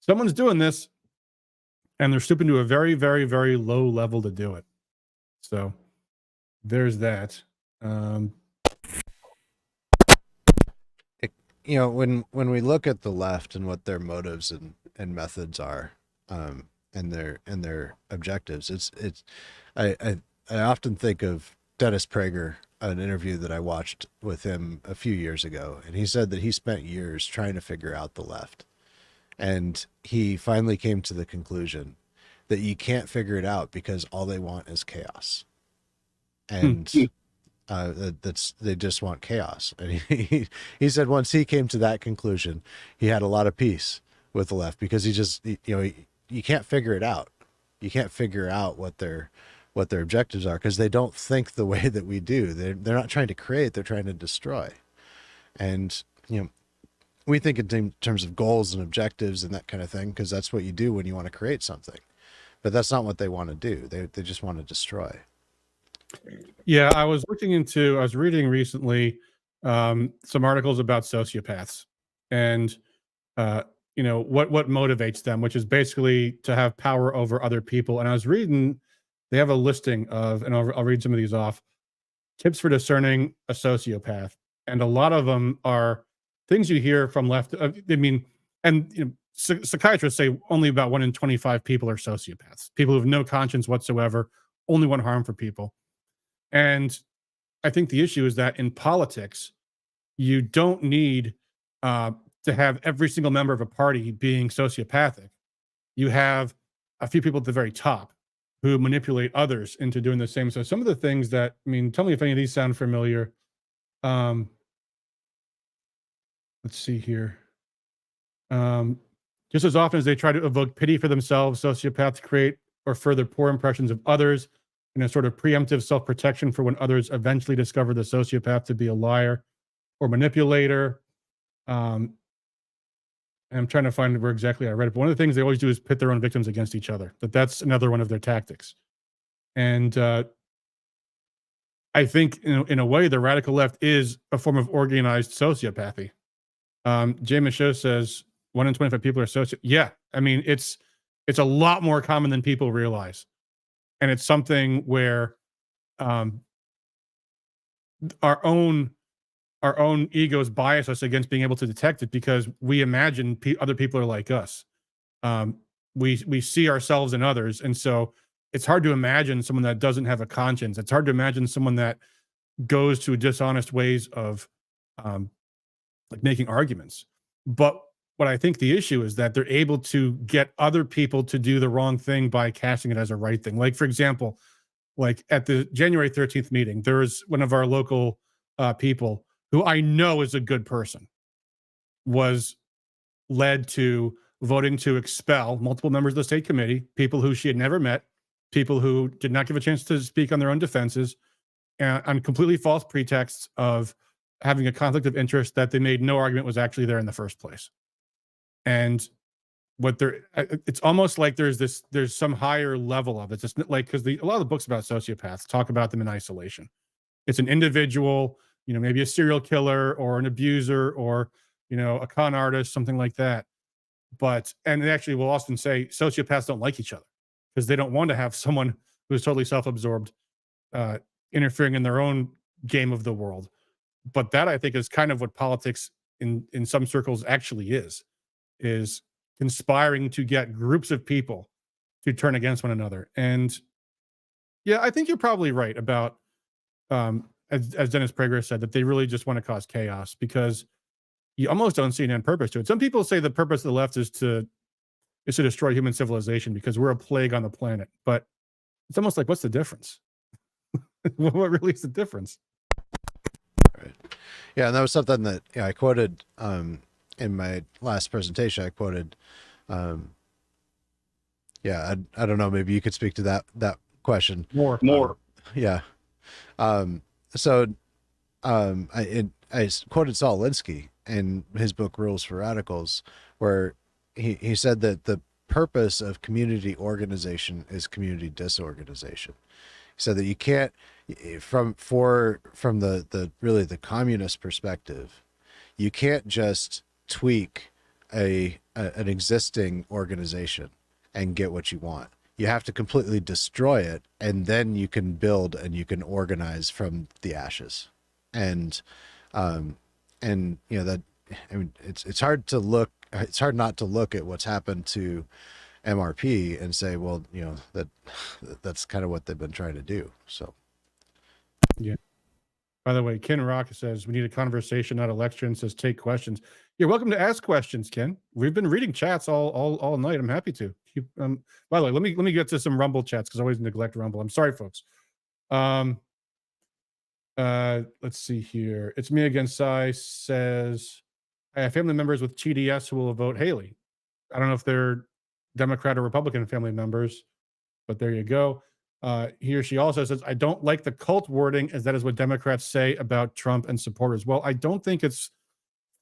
someone's doing this and they're stooping to a very, very, very low level to do it. So there's that. When we look at the left and what their motives and methods are, and their objectives, I often think of Dennis Prager, an interview that I watched with him a few years ago, and he said that he spent years trying to figure out the left, and he finally came to the conclusion that you can't figure it out because all they want is chaos, and they just want chaos. And he said once he came to that conclusion, he had a lot of peace with the left, because you can't figure it out. You can't figure out what their objectives are, because they don't think the way that we do. They're not trying to create, they're trying to destroy. And we think in terms of goals and objectives and that kind of thing, because that's what you do when you want to create something. But that's not what they want to do. They just want to destroy. Yeah, I was reading recently some articles about sociopaths, and what motivates them, which is basically to have power over other people. And I was reading, they have a listing of, and I'll read some of these off, tips for discerning a sociopath. And a lot of them are things you hear from left. Psychiatrists say only about 1 in 25 people are sociopaths, people who have no conscience whatsoever, only want harm for people. And I think the issue is that in politics, you don't need to have every single member of a party being sociopathic. You have a few people at the very top who manipulate others into doing the same. So some of the things that, tell me if any of these sound familiar. Let's see here. Just as often as they try to evoke pity for themselves, sociopaths create or further poor impressions of others in a sort of preemptive self-protection for when others eventually discover the sociopath to be a liar or manipulator. I'm trying to find where exactly I read it, but one of the things they always do is pit their own victims against each other. That's another one of their tactics. And I think in a way, the radical left is a form of organized sociopathy. Jay Michaud says 1 in 25 people are sociopaths. Yeah, it's a lot more common than people realize. And it's something where our own egos bias us against being able to detect it, because we imagine other people are like us. We see ourselves in others, and so it's hard to imagine someone that doesn't have a conscience. It's hard to imagine someone that goes to dishonest ways of like making arguments. But what I think the issue is that they're able to get other people to do the wrong thing by casting it as a right thing. Like, for example, like at the January 13th meeting, there was one of our local people who I know is a good person, was led to voting to expel multiple members of the state committee, people who she had never met, people who did not give a chance to speak on their own defenses, on completely false pretexts of having a conflict of interest that they made no argument was actually there in the first place. And it's almost like there's some higher level of it. It's just like, because a lot of the books about sociopaths talk about them in isolation. It's an individual, maybe a serial killer or an abuser or, a con artist, something like that. And they actually will often say sociopaths don't like each other because they don't want to have someone who's totally self-absorbed interfering in their own game of the world. But that, I think, is kind of what politics in some circles actually is conspiring to get groups of people to turn against one another. And yeah, I think you're probably right about, as Dennis Prager said, that they really just want to cause chaos, because you almost don't see an end purpose to it. Some people say the purpose of the left is to destroy human civilization because we're a plague on the planet. But it's almost like, what's the difference? What really is the difference? Right. Yeah, and that was something that I quoted in my last presentation. I quoted, I don't know, maybe you could speak to that question More. Yeah. So I quoted Saul Alinsky in his book Rules for Radicals, where he said that the purpose of community organization is community disorganization. He said that you can't, from the really the communist perspective, you can't just tweak an existing organization and get what you want. You have to completely destroy it, and then you can build and you can organize from the ashes. And that, it's hard not to look at what's happened to MRP and say, well, that's kind of what they've been trying to do. So, yeah. By the way, Ken Rock says we need a conversation, not a lecture, and says take questions. You're welcome to ask questions, Ken. We've been reading chats all night. I'm happy to. By the way, let me get to some Rumble chats because I always neglect Rumble. I'm sorry, folks. Let's see here. It's me again. Sai says I have family members with TDS who will vote Haley. I don't know if they're Democrat or Republican family members, but there you go. He or she also says, I don't like the cult wording, as that is what Democrats say about Trump and supporters. Well, I don't think it's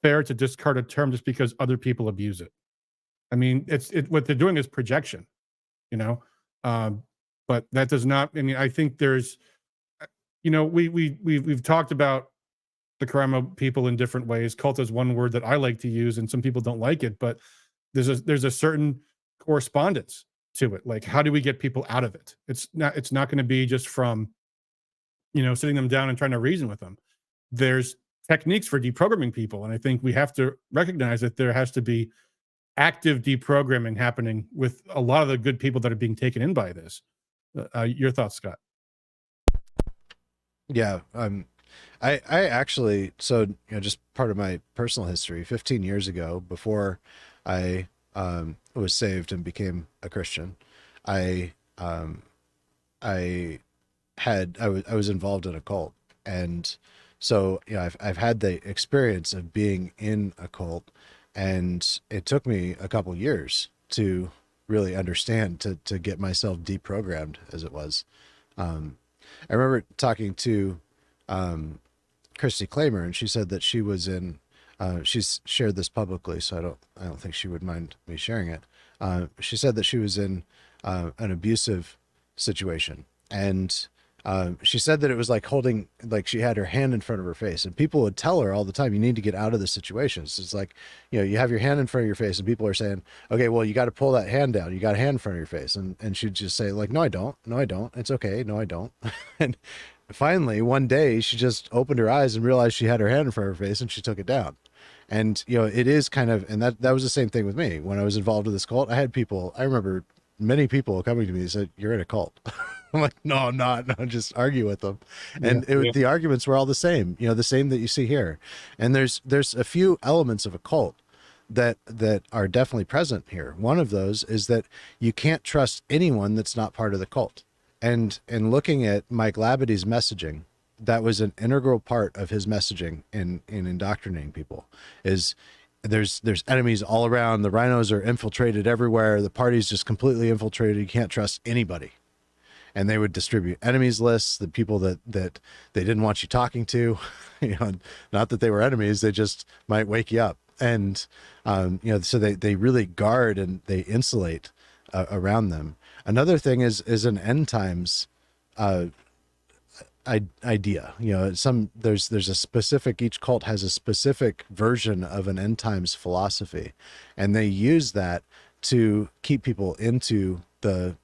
fair to discard a term just because other people abuse it. I mean, what they're doing is projection, but that does not, I mean, I think there's, we've talked about the Karamo people in different ways. Cult is one word that I like to use, and some people don't like it, but there's a certain correspondence to it. Like, how do we get people out of it? It's not going to be just from, sitting them down and trying to reason with them. There's techniques for deprogramming people. And I think we have to recognize that there has to be active deprogramming happening with a lot of the good people that are being taken in by this. Your thoughts, Scott? Yeah. I actually, so, just part of my personal history, 15 years ago, before I was saved and became a Christian, I was involved in a cult. And so, I've had the experience of being in a cult, and it took me a couple years to really understand, to get myself deprogrammed, as it was. I remember talking to Christy Claimer, and she said that she was in, she's shared this publicly, so I don't think she would mind me sharing it. She said that she was in an abusive situation, and she said that it was like she had her hand in front of her face, and people would tell her all the time, you need to get out of this situation. So it's like, you have your hand in front of your face, and people are saying, okay, well, you got to pull that hand down. You got a hand in front of your face. And she'd just say, like, no, I don't. It's okay. No, I don't. And finally, one day, she just opened her eyes and realized she had her hand in front of her face, and she took it down. And, it is kind of, and that was the same thing with me. When I was involved with this cult, I remember many people coming to me and said, you're in a cult. I'm like, no, I'm not. No, just argue with them. And the arguments were all the same, the same that you see here. And there's a few elements of a cult that are definitely present here. One of those is that you can't trust anyone that's not part of the cult. And looking at Mike Labity's messaging, that was an integral part of his messaging in indoctrinating people, is there's enemies all around. The rhinos are infiltrated everywhere. The party's just completely infiltrated. You can't trust anybody. And they would distribute enemies lists, the people that they didn't want you talking to, not that they were enemies, they just might wake you up. And, so they really guard and they insulate around them. Another thing is an end times idea. There's a specific, each cult has a specific version of an end times philosophy, and they use that to keep people into the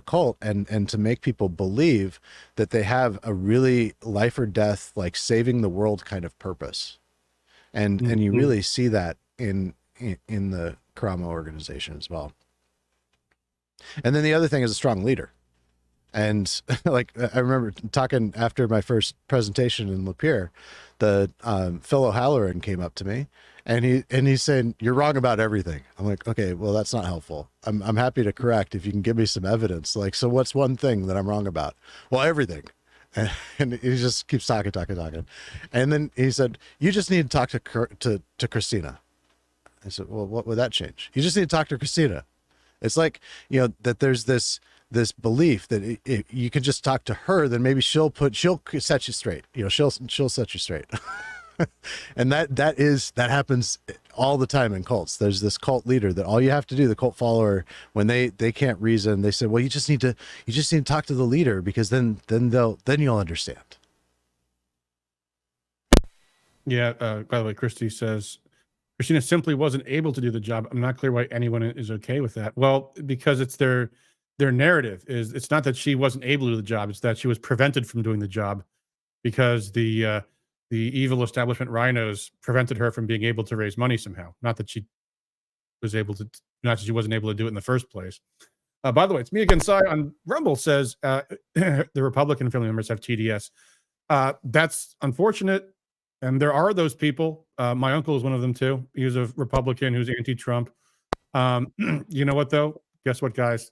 cult and to make people believe that they have a really life or death, like saving the world kind of purpose. And you really see that in the Karamo organization as well. And then the other thing is a strong leader. And like, I remember talking after my first presentation in Lapeer, the Phil O'Halloran came up to me, and he's saying, you're wrong about everything. I'm like, okay, well, that's not helpful. I'm happy to correct if you can give me some evidence. Like, so what's one thing that I'm wrong about? Well, everything. And he just keeps talking. And then he said, you just need to talk to Kristina. I said, well, what would that change? You just need to talk to Kristina. It's like, that there's this belief that if you can just talk to her, then maybe she'll set you straight. She'll set you straight. And that happens all the time in cults. There's this cult leader that all you have to do, the cult follower, when they can't reason, they say, well, you just need to talk to the leader, because then you'll understand. Yeah. By the way, Christy says, Kristina simply wasn't able to do the job. I'm not clear why anyone is okay with that. Well, because it's their narrative is, it's not that she wasn't able to do the job. It's that she was prevented from doing the job because the evil establishment rhinos prevented her from being able to raise money somehow. Not that she was able to not that she wasn't able to do it in the first place. By the way, it's me again. Cy on Rumble says the Republican family members have TDS. That's unfortunate, and there are those people. My uncle is one of them too. He's a Republican who's anti-Trump. You know what though? Guess what, guys?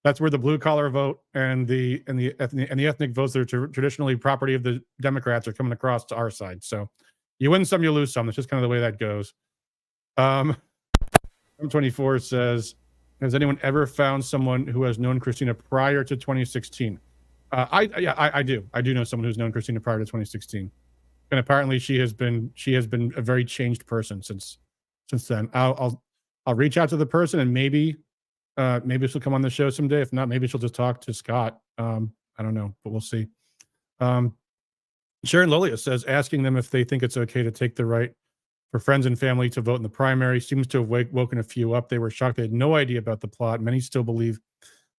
That's where the blue collar vote and the ethnic votes that are traditionally property of the Democrats are coming across to our side. So you win some, you lose some. That's just kind of the way that goes. 24 says, has anyone ever found someone who has known Kristina prior to 2016? I do. I do know someone who's known Kristina prior to 2016, and apparently she has been a very changed person since then. I'll reach out to the person, and maybe she'll come on the show someday. If not, maybe she'll just talk to Scott. I don't know, but we'll see. Sharon Lolia says, asking them if they think it's okay to take the right for friends and family to vote in the primary seems to have woken a few up. They were shocked. They had no idea about the plot. Many still believe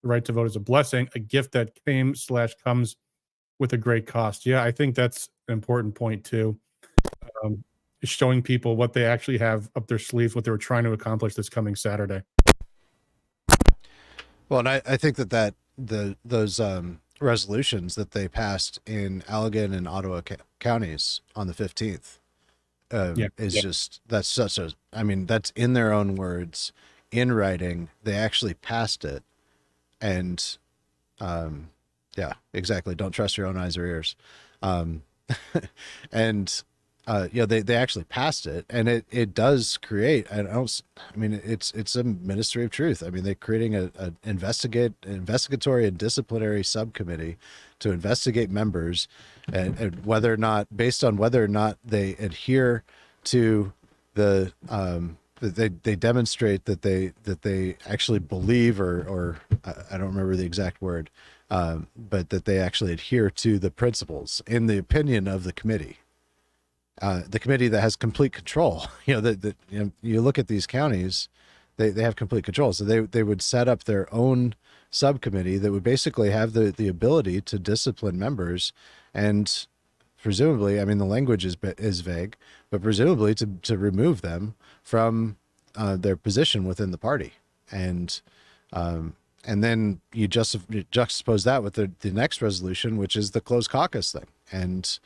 the right to vote is a blessing, a gift that comes with a great cost. Yeah, I think that's an important point too. Showing people what they actually have up their sleeves, what they were trying to accomplish this coming Saturday. Well, and I think that those resolutions that they passed in Allegan and Ottawa counties on the 15th just, that's such a, I mean, that's in their own words, in writing. They actually passed it. And yeah, exactly. Don't trust your own eyes or ears. And they actually passed it, and it does create, it's a ministry of truth. I mean, they're creating an investigatory and disciplinary subcommittee to investigate members, and whether or not, based on whether or not they adhere to the they demonstrate that they actually believe, or I don't remember the exact word, but that they actually adhere to the principles in the opinion of the committee. The committee that has complete control. You look at these counties, they have complete control. So they would set up their own subcommittee that would basically have the ability to discipline members, and presumably, I mean, the language is vague, but presumably to remove them from their position within the party. And then you juxtapose that with the next resolution, which is the closed caucus thing. And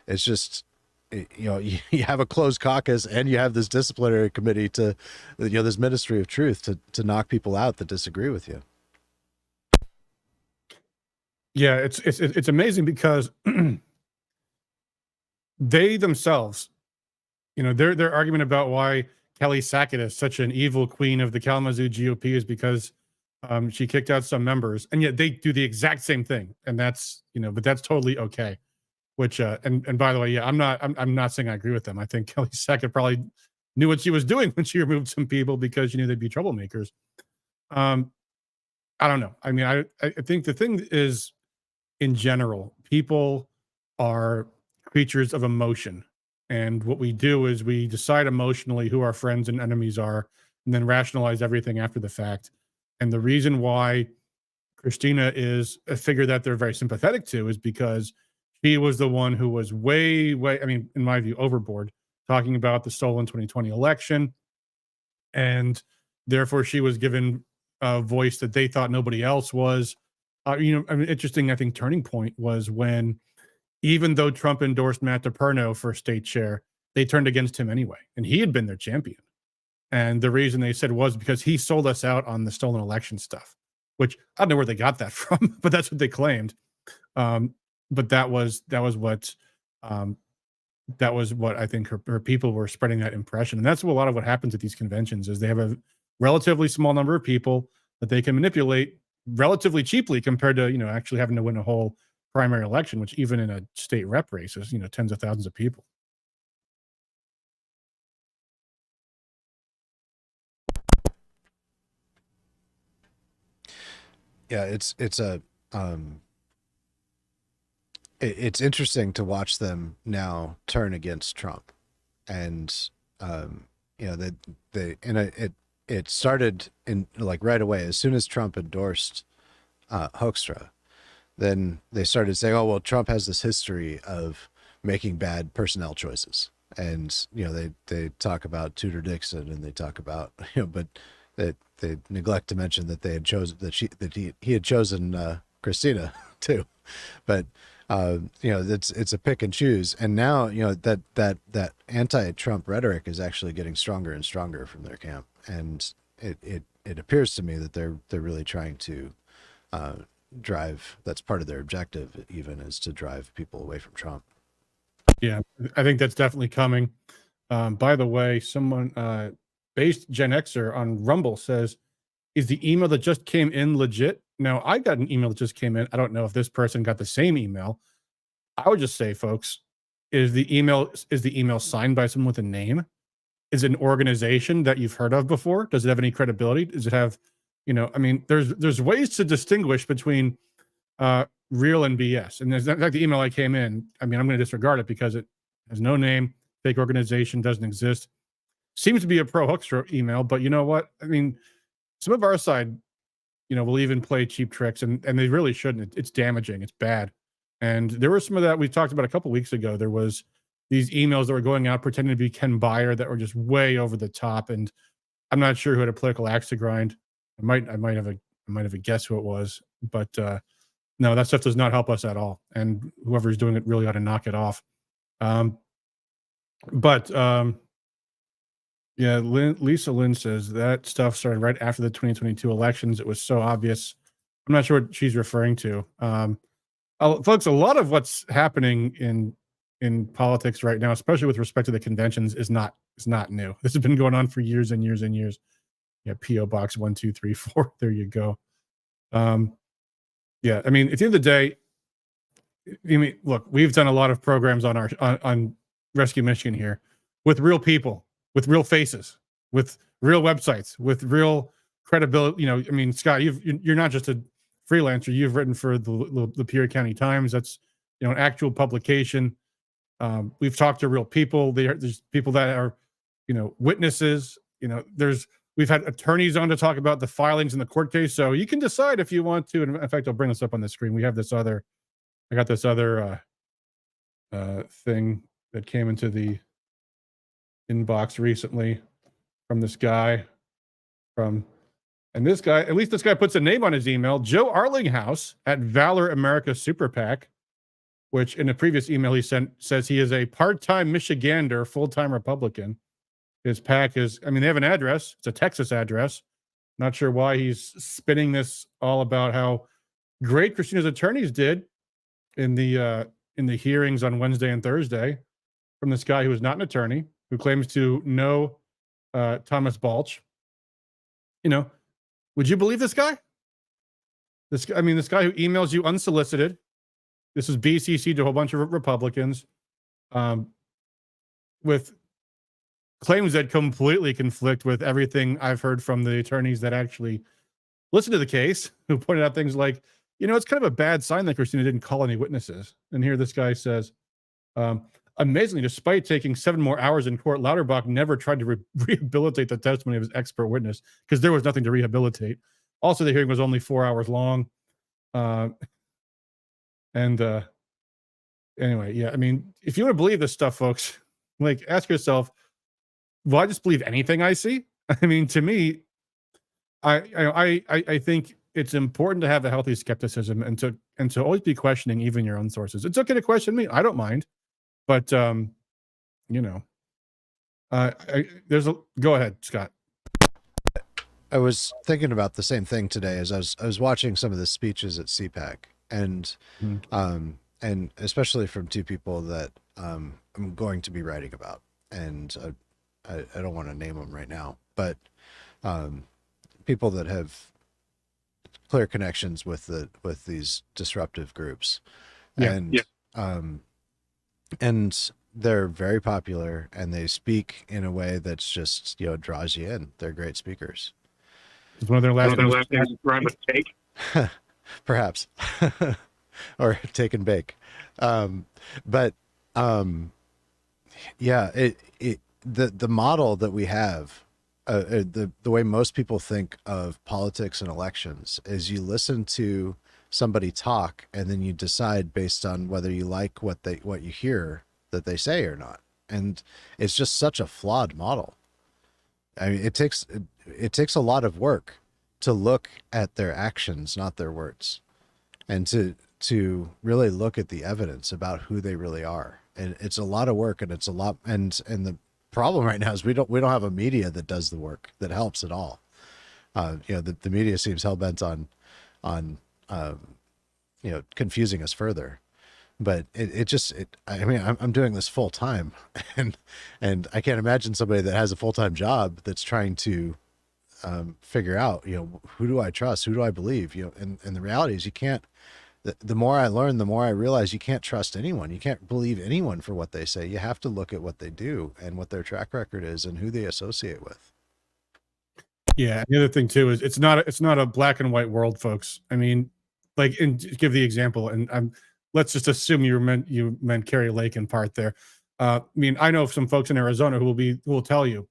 it's just, you have a closed caucus, and you have this disciplinary committee to, this ministry of truth to knock people out that disagree with you. Yeah, it's amazing because they themselves, their argument about why Kelly Sackett is such an evil queen of the Kalamazoo GOP is because she kicked out some members, and yet they do the exact same thing, and that's but that's totally okay. Which and by the way, yeah, I'm not saying I agree with them. I think Kelly Sackett probably knew what she was doing when she removed some people because she knew they'd be troublemakers. I don't know. I mean, I think the thing is, in general, people are creatures of emotion, and what we do is we decide emotionally who our friends and enemies are, and then rationalize everything after the fact. And the reason why Kristina is a figure that they're very sympathetic to is because she was the one who was way, I mean, in my view, overboard, talking about the stolen 2020 election. And therefore, she was given a voice that they thought nobody else was. Interesting, I think, turning point was when, even though Trump endorsed Matt DePerno for state chair, they turned against him anyway. And he had been their champion. And the reason they said was because he sold us out on the stolen election stuff, which I don't know where they got that from, but that's what they claimed. But that was what I think her people were spreading that impression. And that's a lot of what happens at these conventions is they have a relatively small number of people that they can manipulate relatively cheaply compared to, actually having to win a whole primary election, which even in a state rep race is, tens of thousands of people. Yeah, it's interesting to watch them now turn against Trump, and it started in right away as soon as Trump endorsed Hoekstra. Then they started saying, "Oh well, Trump has this history of making bad personnel choices," and they talk about Tudor Dixon, and they talk about but they neglect to mention that they had chosen he had chosen Kristina too, but it's a pick and choose. And now that anti-Trump rhetoric is actually getting stronger and stronger from their camp, and it appears to me that they're really trying to drive. That's part of their objective, even, is to drive people away from Trump. Yeah, I think that's definitely coming. By the way, someone based Gen Xer on Rumble says, is the email that just came in legit? Now, I got an email that just came in. I don't know if this person got the same email. I would just say, folks, is the email signed by someone with a name? Is it an organization that you've heard of before? Does it have any credibility? Does it have, I mean, there's ways to distinguish between real and BS. And there's, in fact, the email I came in, I mean, I'm going to disregard it because it has no name, fake organization, doesn't exist. Seems to be a pro-Hoekstra email, but you know what? I mean, some of our side, will even play cheap tricks, and they really shouldn't. It's damaging. It's bad. And there was some of that we talked about a couple weeks ago. There was these emails that were going out pretending to be Ken Buyer that were just way over the top. And I'm not sure who had a political axe to grind. I might have a guess who it was, but no, that stuff does not help us at all. And whoever's doing it really ought to knock it off. Yeah, Lisa Lynn says that stuff started right after the 2022 elections. It was so obvious. I'm not sure what she's referring to. Folks, a lot of what's happening in politics right now, especially with respect to the conventions, is not new. This has been going on for years and years and years. Yeah, PO Box 1234. There you go. Yeah, I mean, at the end of the day, look, we've done a lot of programs on Rescue Michigan here with real people, with real faces, with real websites, with real credibility. I mean, Scott, you're not just a freelancer. You've written for the Peoria County Times. That's an actual publication. We've talked to real people. There's people that are witnesses. We've had attorneys on to talk about the filings in the court case. So you can decide if you want to. And in fact, I'll bring this up on the screen. I got this other thing that came into the inbox recently from this guy at least this guy puts a name on his email, Joe Arlinghouse at Valor America Super PAC, which in a previous email he sent says he is a part-time Michigander, full-time Republican. His PAC is, they have an address. It's a Texas address. Not sure why he's spinning this all about how great Kristina's attorneys did in the hearings on Wednesday and Thursday from this guy who is not an attorney, who claims to know Thomas Balch. Would you believe this guy? This guy who emails you unsolicited. This is BCC to a whole bunch of Republicans with claims that completely conflict with everything I've heard from the attorneys that actually listen to the case, who pointed out things like, it's kind of a bad sign that Kristina didn't call any witnesses. And here this guy says, amazingly, despite taking 7 more hours in court, Lauterbach never tried to rehabilitate the testimony of his expert witness because there was nothing to rehabilitate. Also, the hearing was only 4 hours long. Anyway, yeah, if you want to believe this stuff, folks, ask yourself, will I just believe anything I see? To me, I think it's important to have a healthy skepticism and to always be questioning even your own sources. It's okay to question me. I don't mind. But, go ahead, Scott. I was thinking about the same thing today as I was watching some of the speeches at CPAC, and especially from 2 people that I'm going to be writing about, and I don't want to name them right now, but people that have clear connections with these disruptive groups, and they're very popular, and they speak in a way that's just draws you in. They're great speakers. Is one of their last names rhyme with take? Perhaps. Or take and bake. The model that we have, the way most people think of politics and elections is you listen to somebody talk and then you decide based on whether you like what you hear that they say or not. And it's just such a flawed model. It takes it takes a lot of work to look at their actions, not their words, and to really look at the evidence about who they really are. And it's a lot of work, and it's a lot. And the problem right now is we don't have a media that does the work that helps at all. The media seems hell bent on confusing us further. But I'm doing this full time, and I can't imagine somebody that has a full-time job that's trying to figure out, who do I trust? Who do I believe? And the reality is you can't, the more I learn, the more I realize you can't trust anyone. You can't believe anyone for what they say. You have to look at what they do and what their track record is and who they associate with. Yeah. The other thing too is it's not a black and white world, folks. I mean, like, and give the example, and let's just assume you meant Kerry Lake in part there. I mean, I know some folks in Arizona who will tell you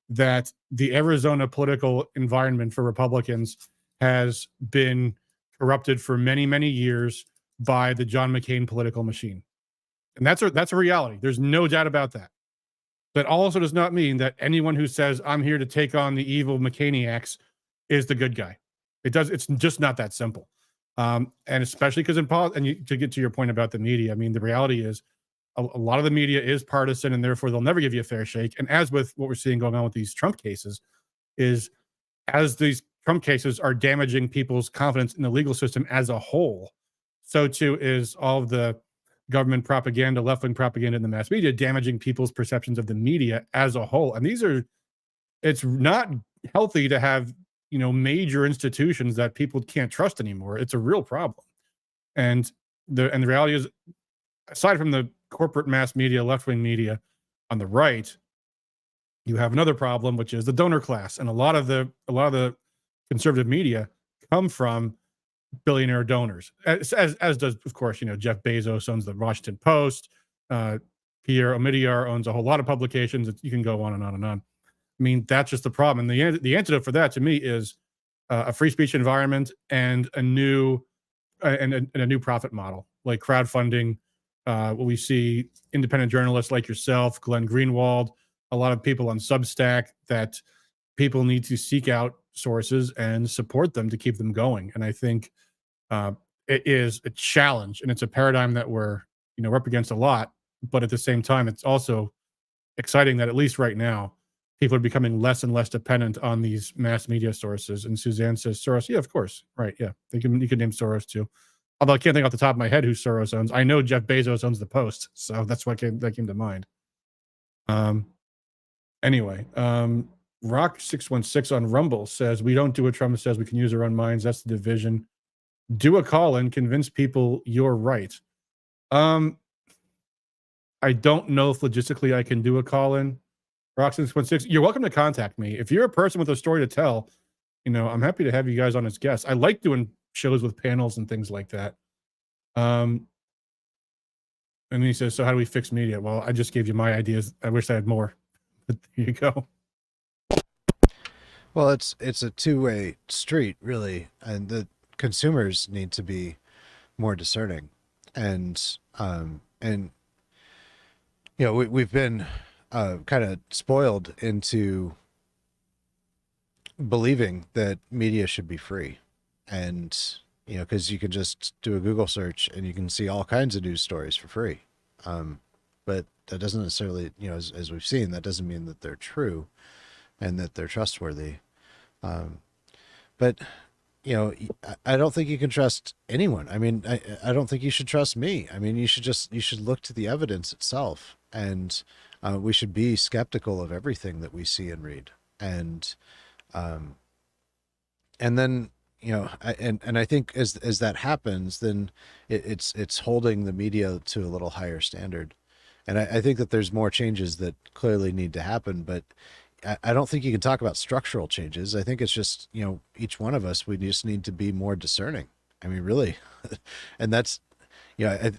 that the Arizona political environment for Republicans has been corrupted for many, many years by the John McCain political machine. And that's a reality. There's no doubt about that. That also does not mean that anyone who says, I'm here to take on the evil McCainiacs is the good guy. It's just not that simple. And especially because to get to your point about the media, I mean, the reality is a lot of the media is partisan, and therefore they'll never give you a fair shake. And as with what we're seeing going on with these Trump cases, is as these Trump cases are damaging people's confidence in the legal system as a whole, so too is all of the government propaganda, left-wing propaganda in the mass media damaging people's perceptions of the media as a whole. And it's not healthy to have, major institutions that people can't trust anymore. It's a real problem. And the reality is, aside from the corporate mass media, left-wing media on the right, you have another problem, which is the donor class. And a lot of the conservative media come from billionaire donors, as does, of course, Jeff Bezos owns the Washington Post. Pierre Omidyar owns a whole lot of publications. You can go on and on and on. I mean, that's just the problem. And the antidote for that, to me, is a free speech environment and a new profit model, like crowdfunding. We see independent journalists like yourself, Glenn Greenwald, a lot of people on Substack, that people need to seek out sources and support them to keep them going. And I think it is a challenge, and it's a paradigm that we're up against a lot. But at the same time, it's also exciting that at least right now, people are becoming less and less dependent on these mass media sources. And Suzanne says Soros. Yeah, of course. Right. Yeah. You can name Soros too. Although I can't think off the top of my head who Soros owns. I know Jeff Bezos owns the Post. So that's what came to mind. Anyway, Rock616 on Rumble says, we don't do what Trump says. We can use our own minds. That's the division. Do a call and convince people you're right. I don't know if logistically I can do a call in. Rock616, you're welcome to contact me. If you're a person with a story to tell, I'm happy to have you guys on as guests. I like doing shows with panels and things like that. And he says, so how do we fix media? Well, I just gave you my ideas. I wish I had more. But there you go. Well, it's a two-way street, really, and the consumers need to be more discerning. And we've been kind of spoiled into believing that media should be free. And, because you can just do a Google search and you can see all kinds of news stories for free. But that doesn't necessarily, as we've seen, that doesn't mean that they're true and that they're trustworthy. But, I don't think you can trust anyone. I mean, I don't think you should trust me. I mean, you should look to the evidence itself, and we should be skeptical of everything that we see and read. And then, and I think as that happens, then it's holding the media to a little higher standard. And I think that there's more changes that clearly need to happen, but I don't think you can talk about structural changes. I think it's just, each one of us, we just need to be more discerning. I mean, really. And that's, I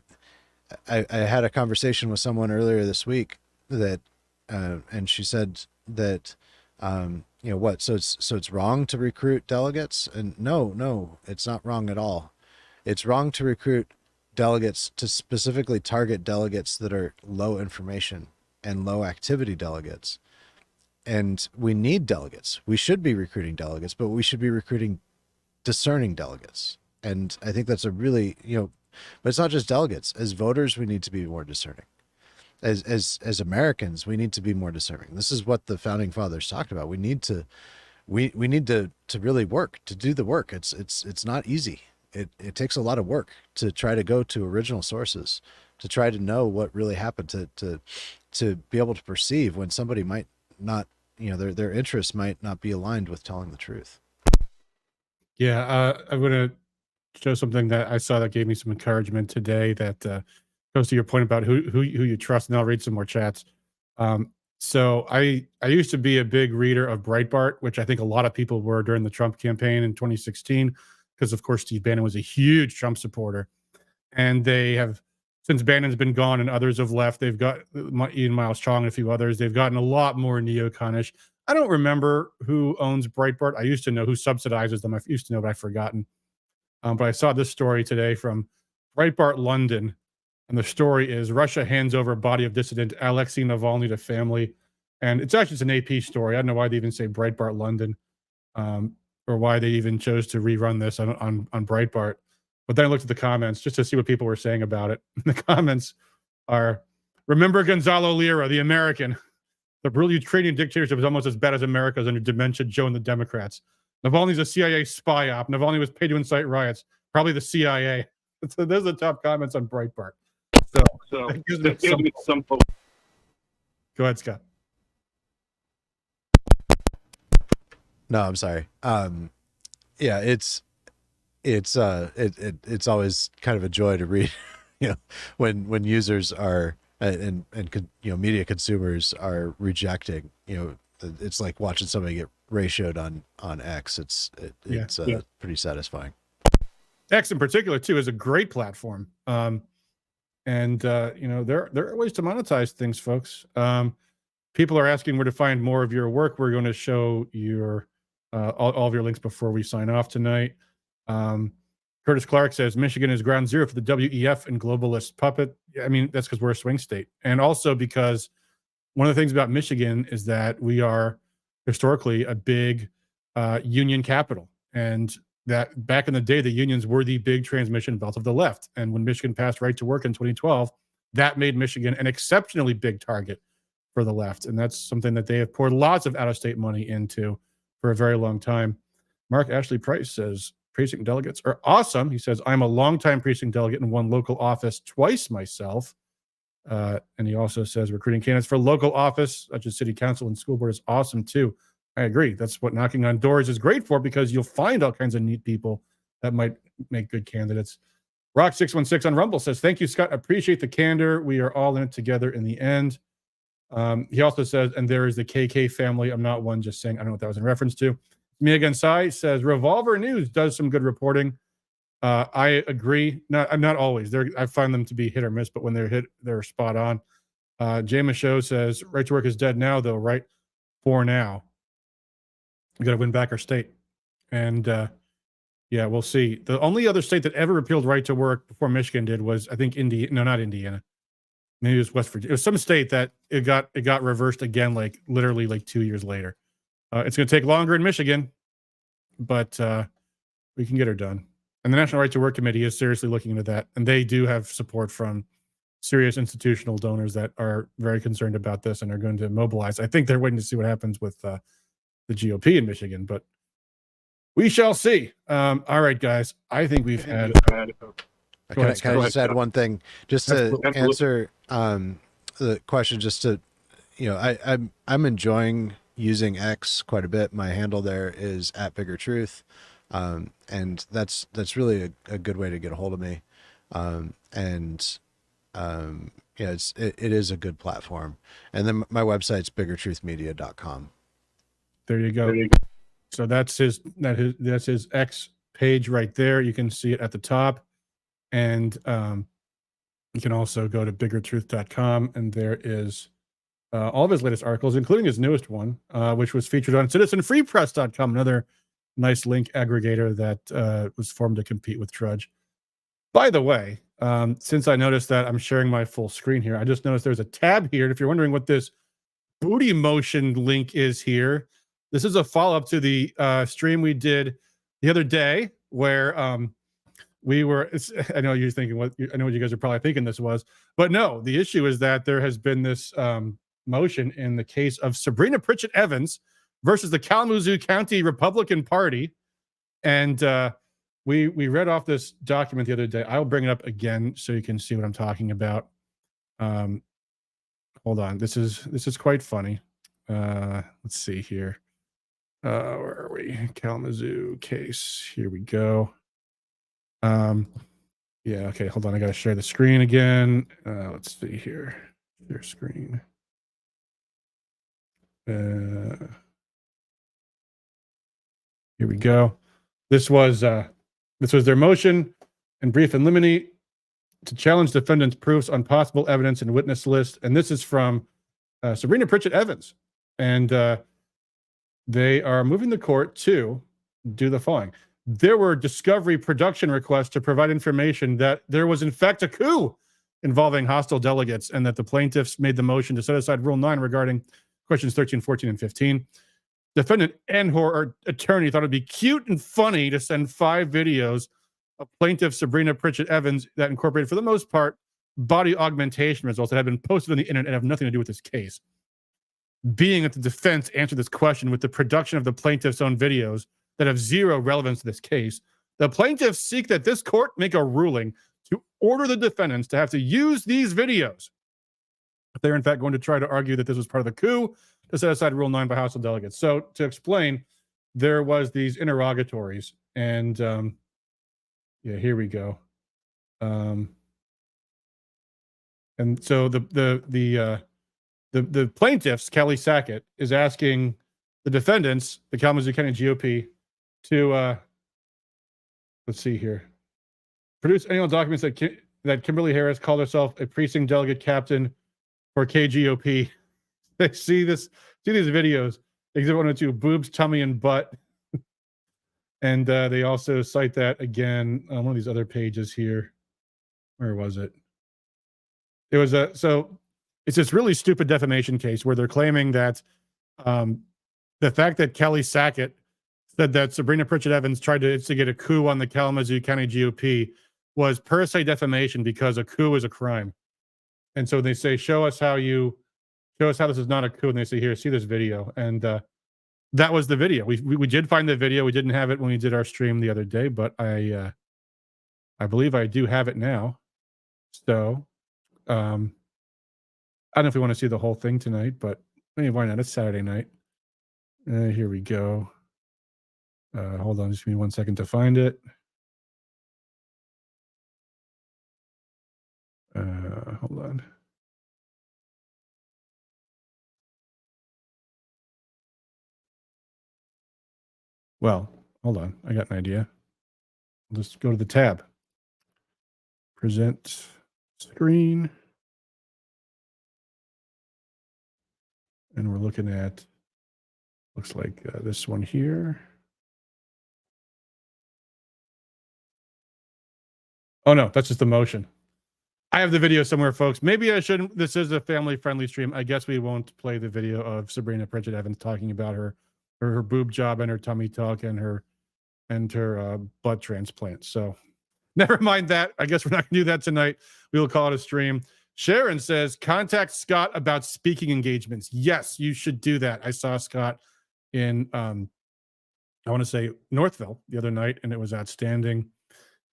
had a conversation with someone earlier this week that, and she said that, so it's wrong to recruit delegates? And no, it's not wrong at all. It's wrong to recruit delegates, to specifically target delegates that are low information and low activity delegates. and we need delegates. We should be recruiting delegates, but we should be recruiting discerning delegates. And I think that's a really, but it's not just delegates. As voters, we need to be more discerning. As Americans, we need to be more discerning. This is what the founding fathers talked about. We need to really work, to do the work. It's not easy. It takes a lot of work to try to go to original sources, to try to know what really happened, to be able to perceive when somebody might not, their interests might not be aligned with telling the truth. Yeah, I'm going to show something that I saw that gave me some encouragement today that goes to your point about who you trust, and I'll read some more chats. So I used to be a big reader of Breitbart, which I think a lot of people were during the Trump campaign in 2016, because of course Steve Bannon was a huge Trump supporter. And they have, since Bannon's been gone and others have left, they've got Ian Miles Chong and a few others, they've gotten a lot more neoconish. I don't remember who owns Breitbart. I used to know who subsidizes them. I used to know, but I've forgotten. But I saw this story today from Breitbart London, and the story is Russia hands over body of dissident Alexei Navalny to family. And it's actually an AP story. I don't know why they even say Breitbart London, or why they even chose to rerun this on Breitbart. But then I looked at the comments just to see what people were saying about it. And the comments are, remember Gonzalo Lira, the American. The brutal Ukrainian dictatorship is almost as bad as America's under dementia Joe and the Democrats. Navalny's a CIA spy op. Navalny was paid to incite riots. Probably the CIA. So those are the top comments on Breitbart. So that gives me some hope. Go ahead, Scott. No, I'm sorry. Yeah, it's always kind of a joy to read, when users are and media consumers are rejecting, it's like watching somebody get ratioed on X. It's pretty satisfying. X in particular too is a great platform. And there are ways to monetize things, folks. People are asking where to find more of your work. We're going to show your all of your links before we sign off tonight. Curtis Clark says Michigan is ground zero for the WEF and globalist puppet. I mean, that's because we're a swing state, and also because one of the things about Michigan is that we are historically a big union capital, and that back in the day, the unions were the big transmission belt of the left. And when Michigan passed right to work in 2012, that made Michigan an exceptionally big target for the left. And that's something that they have poured lots of out-of-state money into for a very long time. Mark Ashley Price says, precinct delegates are awesome. He says, I'm a longtime precinct delegate in one local office twice myself. And he also says recruiting candidates for local office, such as city council and school board, is awesome too. I agree. That's what knocking on doors is great for, because you'll find all kinds of neat people that might make good candidates. Rock616 on Rumble says, thank you, Scott. Appreciate the candor. We are all in it together in the end. He also says, and there is the KK family. I'm not one, just saying. I don't know what that was in reference to. Mia Gansai says, Revolver News does some good reporting. I agree. Not always. I find them to be hit or miss, but when they're hit, they're spot on. Jay Michaud says, right to work is dead now, though, right? For now. We got to win back our state. And yeah, we'll see. The only other state that ever repealed right to work before Michigan did was, I think, Indiana. No, not Indiana. Maybe it was West Virginia. It was some state that it got reversed again, like literally like 2 years later. It's going to take longer in Michigan, but we can get her done. And the National Right to Work Committee is seriously looking into that. And they do have support from serious institutional donors that are very concerned about this and are going to mobilize. I think they're waiting to see what happens with the GOP in Michigan, but we shall see. All right, guys. I think we've had. Can I just add one thing, just to answer the question? Just to, I'm enjoying using X quite a bit. My handle there is @BiggerTruth, and that's really a good way to get a hold of me. It is a good platform. And then my website's biggertruthmedia.com. There you go. So that's his X page right there. You can see it at the top. And you can also go to biggertruth.com, and there is all of his latest articles, including his newest one, which was featured on citizenfreepress.com, another nice link aggregator that was formed to compete with Drudge. By the way, since I noticed that I'm sharing my full screen here, I just noticed there's a tab here. And if you're wondering what this booty motion link is here. This is a follow-up to the stream we did the other day where we were, I know you're thinking I know what you guys are probably thinking this was, but no, the issue is that there has been this motion in the case of Sabrina Pritchett Evans versus the Kalamazoo County Republican Party. And we read off this document the other day. I'll bring it up again so you can see what I'm talking about. Hold on. This is quite funny. Let's see here. Where are we? Kalamazoo case. Here we go. Yeah, okay, hold on. I gotta share the screen again. Let's see here. Share screen. Here we go. This was their motion in brief and limine to challenge defendant's proofs on possible evidence and witness list. And this is from Sabrina Pritchett Evans. And they are moving the court to do the following. There were discovery production requests to provide information that there was in fact a coup involving hostile delegates and that the plaintiffs made the motion to set aside Rule 9 regarding questions 13, 14, and 15. Defendant and her attorney thought it'd be cute and funny to send 5 videos of plaintiff Sabrina Pritchett Evans that incorporated, for the most part, body augmentation results that have been posted on the internet and have nothing to do with this case. Being that the defense answered this question with the production of the plaintiff's own videos that have zero relevance to this case, the plaintiffs seek that this court make a ruling to order the defendants to have to use these videos if they're in fact going to try to argue that this was part of the coup to set aside Rule 9 by hostile delegates. So to explain, there was these interrogatories, and yeah, here we go. And so the plaintiffs, Kelly Sackett, is asking the defendants, the Kalamazoo County GOP, to let's see here, produce annual documents that Kimberly Harris called herself a precinct delegate captain for KGOP. They see these videos. Exhibit 102, boobs, tummy, and butt. And they also cite that again on one of these other pages here. Where was it? It was so it's this really stupid defamation case where they're claiming that the fact that Kelly Sackett said that Sabrina Pritchett Evans tried to instigate a coup on the Kalamazoo County GOP was per se defamation because a coup is a crime. And so they say, show us how this is not a coup. And they say, here, see this video. And that was the video. We did find the video. We didn't have it when we did our stream the other day, but I believe I do have it now. So I don't know if we want to see the whole thing tonight, but why not? It's Saturday night. Here we go. Hold on, just give me 1 second to find it. Hold on. Well, hold on. I got an idea. I'll just go to the tab. Present screen. And we're looking at, looks like this one here. Oh, no, that's just the motion. I have the video somewhere, folks. Maybe I shouldn't. This is a family-friendly stream. I guess we won't play the video of Sabrina Pritchett Evans talking about her boob job and her tummy tuck and her butt transplant. So never mind that. I guess we're not going to do that tonight. We will call it a stream. Sharon says, contact Scott about speaking engagements. Yes, you should do that. I saw Scott in, I want to say Northville the other night, and it was outstanding.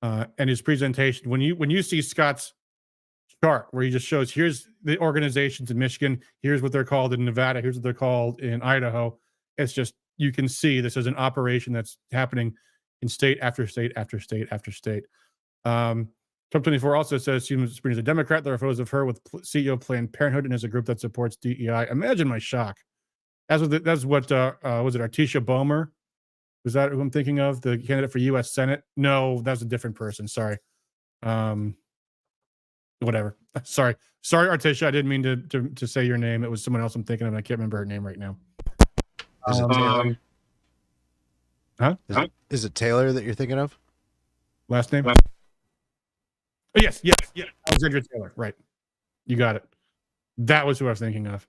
And his presentation, when you see Scott's chart where he just shows, here's the organizations in Michigan, here's what they're called in Nevada, here's what they're called in Idaho. It's just, you can see this is an operation that's happening in state after state after state after state. Trump 24 also says Sabrina's a Democrat. There are photos of her with CEO of Planned Parenthood and is a group that supports DEI. Imagine my shock. That's what was it, Artisha Boehmer? Was that who I'm thinking of? The candidate for U.S. Senate? No, that's a different person. Sorry. Whatever. Sorry, Artisha. I didn't mean to say your name. It was someone else I'm thinking of, and I can't remember her name right now. Is it Taylor? Huh? Is it Taylor that you're thinking of? Last name? Oh, yes. Alexandra Taylor. Right. You got it. That was who I was thinking of.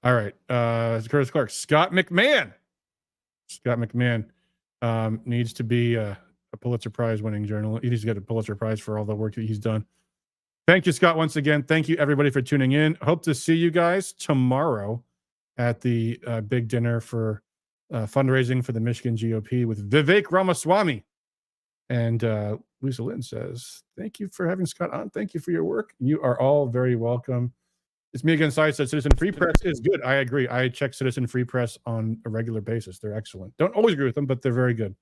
All right. Curtis Clark. Scott McMahan. Scott McMahan needs to be a Pulitzer Prize winning journalist. He needs to get a Pulitzer Prize for all the work that he's done. Thank you, Scott, once again. Thank you, everybody, for tuning in. Hope to see you guys tomorrow at the big dinner for fundraising for the Michigan GOP with Vivek Ramaswamy. And Lisa Lynn says, thank you for having Scott on. Thank you for your work. You are all very welcome. It's me again. Side says Citizen Free Press is good. I agree. I check Citizen Free Press on a regular basis. They're excellent. Don't always agree with them, but they're very good.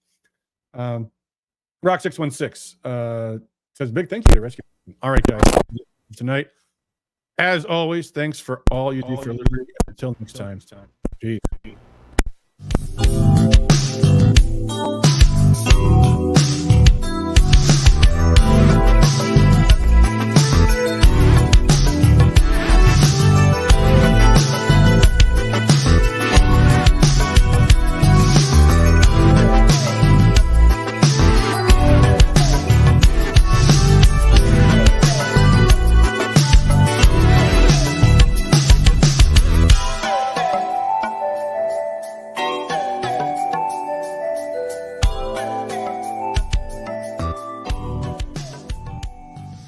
Rock616 says big thank you to Rescue. All right, guys. Tonight, as always, thanks for all you do for liberty. Until next time. Peace.